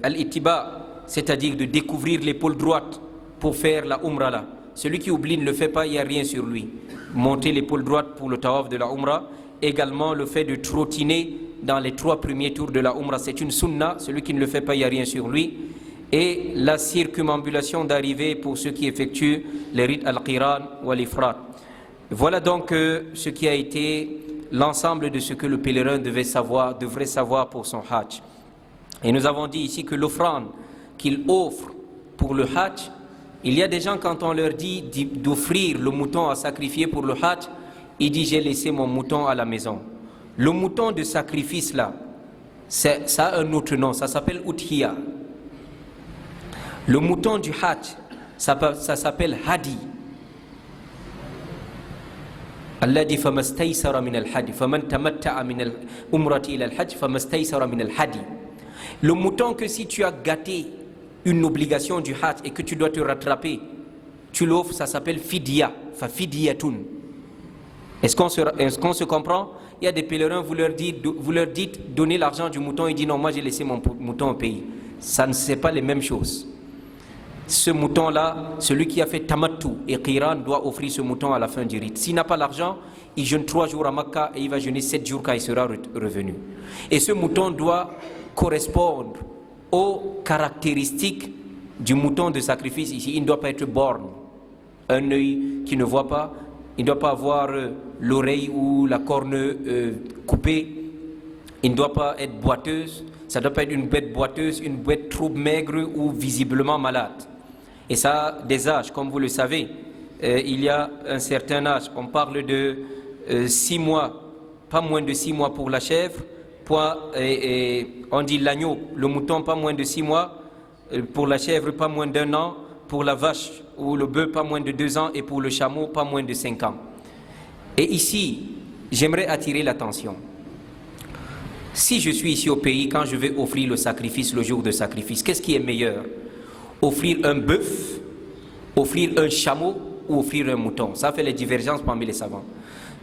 al-ittiba, c'est-à-dire de découvrir l'épaule droite pour faire la umrah là. Celui qui oublie ne le fait pas, il n'y a rien sur lui. Monter l'épaule droite pour le tawaf de la umrah. Également le fait de trottiner dans les 3 premiers tours de la umrah, c'est une sunna. Celui qui ne le fait pas, il n'y a rien sur lui. Et la circumambulation d'arrivée pour ceux qui effectuent les rites al-qiran ou al-ifrat. Voilà donc ce qui a été l'ensemble de ce que le pèlerin devrait savoir pour son hajj. Et nous avons dit ici que l'offrande qu'il offre pour le hajj, il y a des gens, quand on leur dit d'offrir le mouton à sacrifier pour le hajj, ils disent j'ai laissé mon mouton à la maison. Le mouton de sacrifice là, ça a un autre nom, ça s'appelle Udhiya. Le mouton du hajj, ça s'appelle Hadi. Allah dit famastaysara min al-hadi, faman tamatta'a min al-umrati ila al-hajj famastaysara min al-hadi. Le mouton que si tu as gâté une obligation du hajj et que tu dois te rattraper, tu l'offres, ça s'appelle fidya, fa fidyatun. Est-ce qu'on se comprend? Il y a des pèlerins, vous leur dites donnez l'argent du mouton, il dit non, moi j'ai laissé mon mouton au pays. Ça ne c'est pas les mêmes choses. Ce mouton-là, celui qui a fait tamattu et qiran doit offrir ce mouton à la fin du rite. S'il n'a pas l'argent, il jeûne 3 jours à Makkah et il va jeûner 7 jours quand il sera revenu. Et ce mouton doit correspondre aux caractéristiques du mouton de sacrifice ici. Il ne doit pas être borgne, un œil qui ne voit pas, il ne doit pas avoir l'oreille ou la corne coupée, il ne doit pas être boiteuse, ça ne doit pas être une bête boiteuse, une bête trop maigre ou visiblement malade. Et ça a des âges, comme vous le savez. Il y a un certain âge, on parle de 6 mois, pas moins de 6 mois pour la chèvre, on dit l'agneau, le mouton pas moins de 6 mois, pour la chèvre pas moins d'1 an, pour la vache ou le bœuf pas moins de 2 ans et pour le chameau pas moins de 5 ans. Et ici, j'aimerais attirer l'attention. Si je suis ici au pays, quand je vais offrir le sacrifice, le jour de sacrifice, qu'est-ce qui est meilleur? Offrir un bœuf, offrir un chameau ou offrir un mouton? Ça fait les divergences parmi les savants.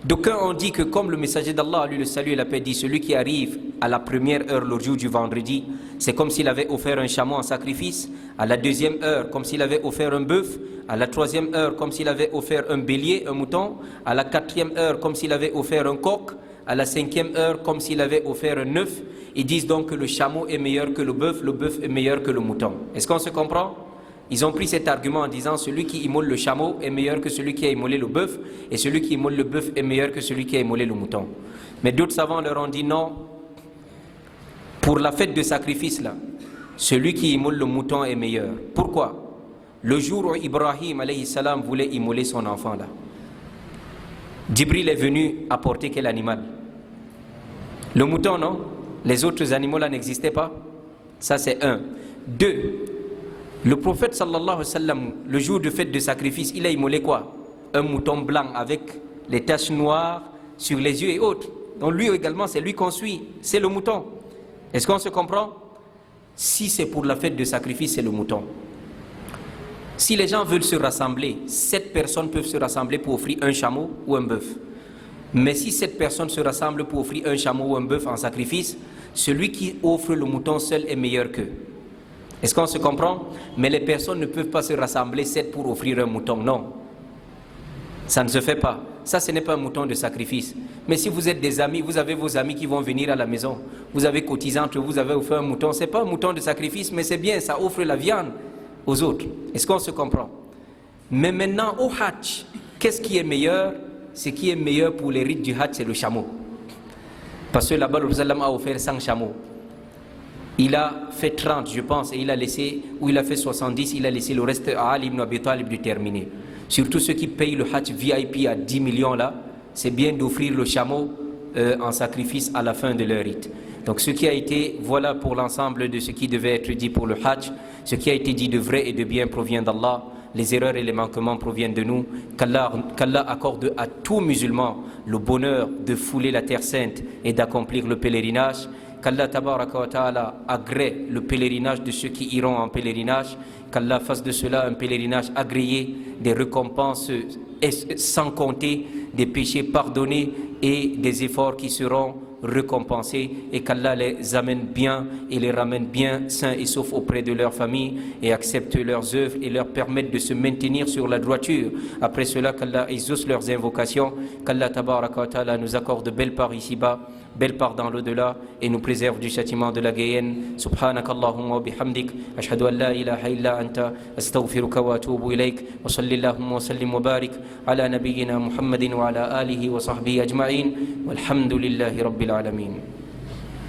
D'aucuns ont dit que comme le messager d'Allah, lui le salut et la paix, dit celui qui arrive à la première heure le jour du vendredi, c'est comme s'il avait offert un chameau en sacrifice, à la deuxième heure comme s'il avait offert un bœuf, à la troisième heure comme s'il avait offert un bélier, un mouton, à la quatrième heure comme s'il avait offert un coq, à la cinquième heure comme s'il avait offert un œuf. Ils disent donc que le chameau est meilleur que le bœuf est meilleur que le mouton. Est-ce qu'on se comprend? Ils ont pris cet argument en disant celui qui immole le chameau est meilleur que celui qui a immolé le bœuf et celui qui immole le bœuf est meilleur que celui qui a immolé le mouton. Mais d'autres savants leur ont dit non, pour la fête de sacrifice là, celui qui immole le mouton est meilleur. Pourquoi? Le jour où Ibrahim alayhi salam voulait immoler son enfant là, Djibril est venu apporter quel animal? Le mouton, non? Les autres animaux là n'existaient pas. Ça c'est un. Deux, le prophète sallallahu alayhi wa sallam, le jour de fête de sacrifice, il a immolé quoi? Un mouton blanc avec les taches noires sur les yeux et autres. Donc lui également, c'est lui qu'on suit, c'est le mouton. Est-ce qu'on se comprend? Si c'est pour la fête de sacrifice, c'est le mouton. Si les gens veulent se rassembler, 7 personnes peuvent se rassembler pour offrir un chameau ou un bœuf. Mais si 7 personnes se rassemblent pour offrir un chameau ou un bœuf en sacrifice, celui qui offre le mouton seul est meilleur qu'eux. Est-ce qu'on se comprend? Mais les personnes ne peuvent pas se rassembler 7 pour offrir un mouton, non. Ça ne se fait pas. Ça, ce n'est pas un mouton de sacrifice. Mais si vous êtes des amis, vous avez vos amis qui vont venir à la maison, vous avez cotisé entre vous, vous avez offert un mouton, ce n'est pas un mouton de sacrifice, mais c'est bien, ça offre la viande aux autres. Est-ce qu'on se comprend? Mais maintenant, au Hajj, qu'est-ce qui est meilleur? Ce qui est meilleur pour les rites du Hajj, c'est le chameau. Parce que là-bas, le Prophète a offert 100 chameaux. Il a fait 30, je pense, et il a laissé, ou il a fait 70, il a laissé le reste à Ali ibn Abi Talib de terminer. Surtout ceux qui payent le Hajj VIP à 10 millions là, c'est bien d'offrir le chameau en sacrifice à la fin de leur rite. Donc ce qui a été, voilà pour l'ensemble de ce qui devait être dit pour le Hajj. Ce qui a été dit de vrai et de bien provient d'Allah. Les erreurs et les manquements proviennent de nous. Qu'Allah accorde à tout musulman le bonheur de fouler la terre sainte et d'accomplir le pèlerinage. Qu'Allah tabaraka wa ta'ala agrée le pèlerinage de ceux qui iront en pèlerinage. Qu'Allah fasse de cela un pèlerinage agréé, des récompenses sans compter, des péchés pardonnés et des efforts qui seront récompensés, et qu'Allah les amène bien et les ramène bien sains et saufs auprès de leur famille et accepte leurs œuvres et leur permette de se maintenir sur la droiture. Après cela, qu'Allah exauce leurs invocations, qu'Allah tabaraka wa ta'ala nous accorde belle part ici-bas, belle part dans l'au-delà et nous préserve du châtiment de la Guéhenne. Subhanakallahumma wa bihamdik, ashhadu an la ilaha illa anta, astaghfiruka wa atubu ilayk, wa sallallahu wa sallim wa barik ala nabiyyina Muhammadin wa ala alihi wa sahbihi ajma'in, walhamdulillahi rabbil alamin.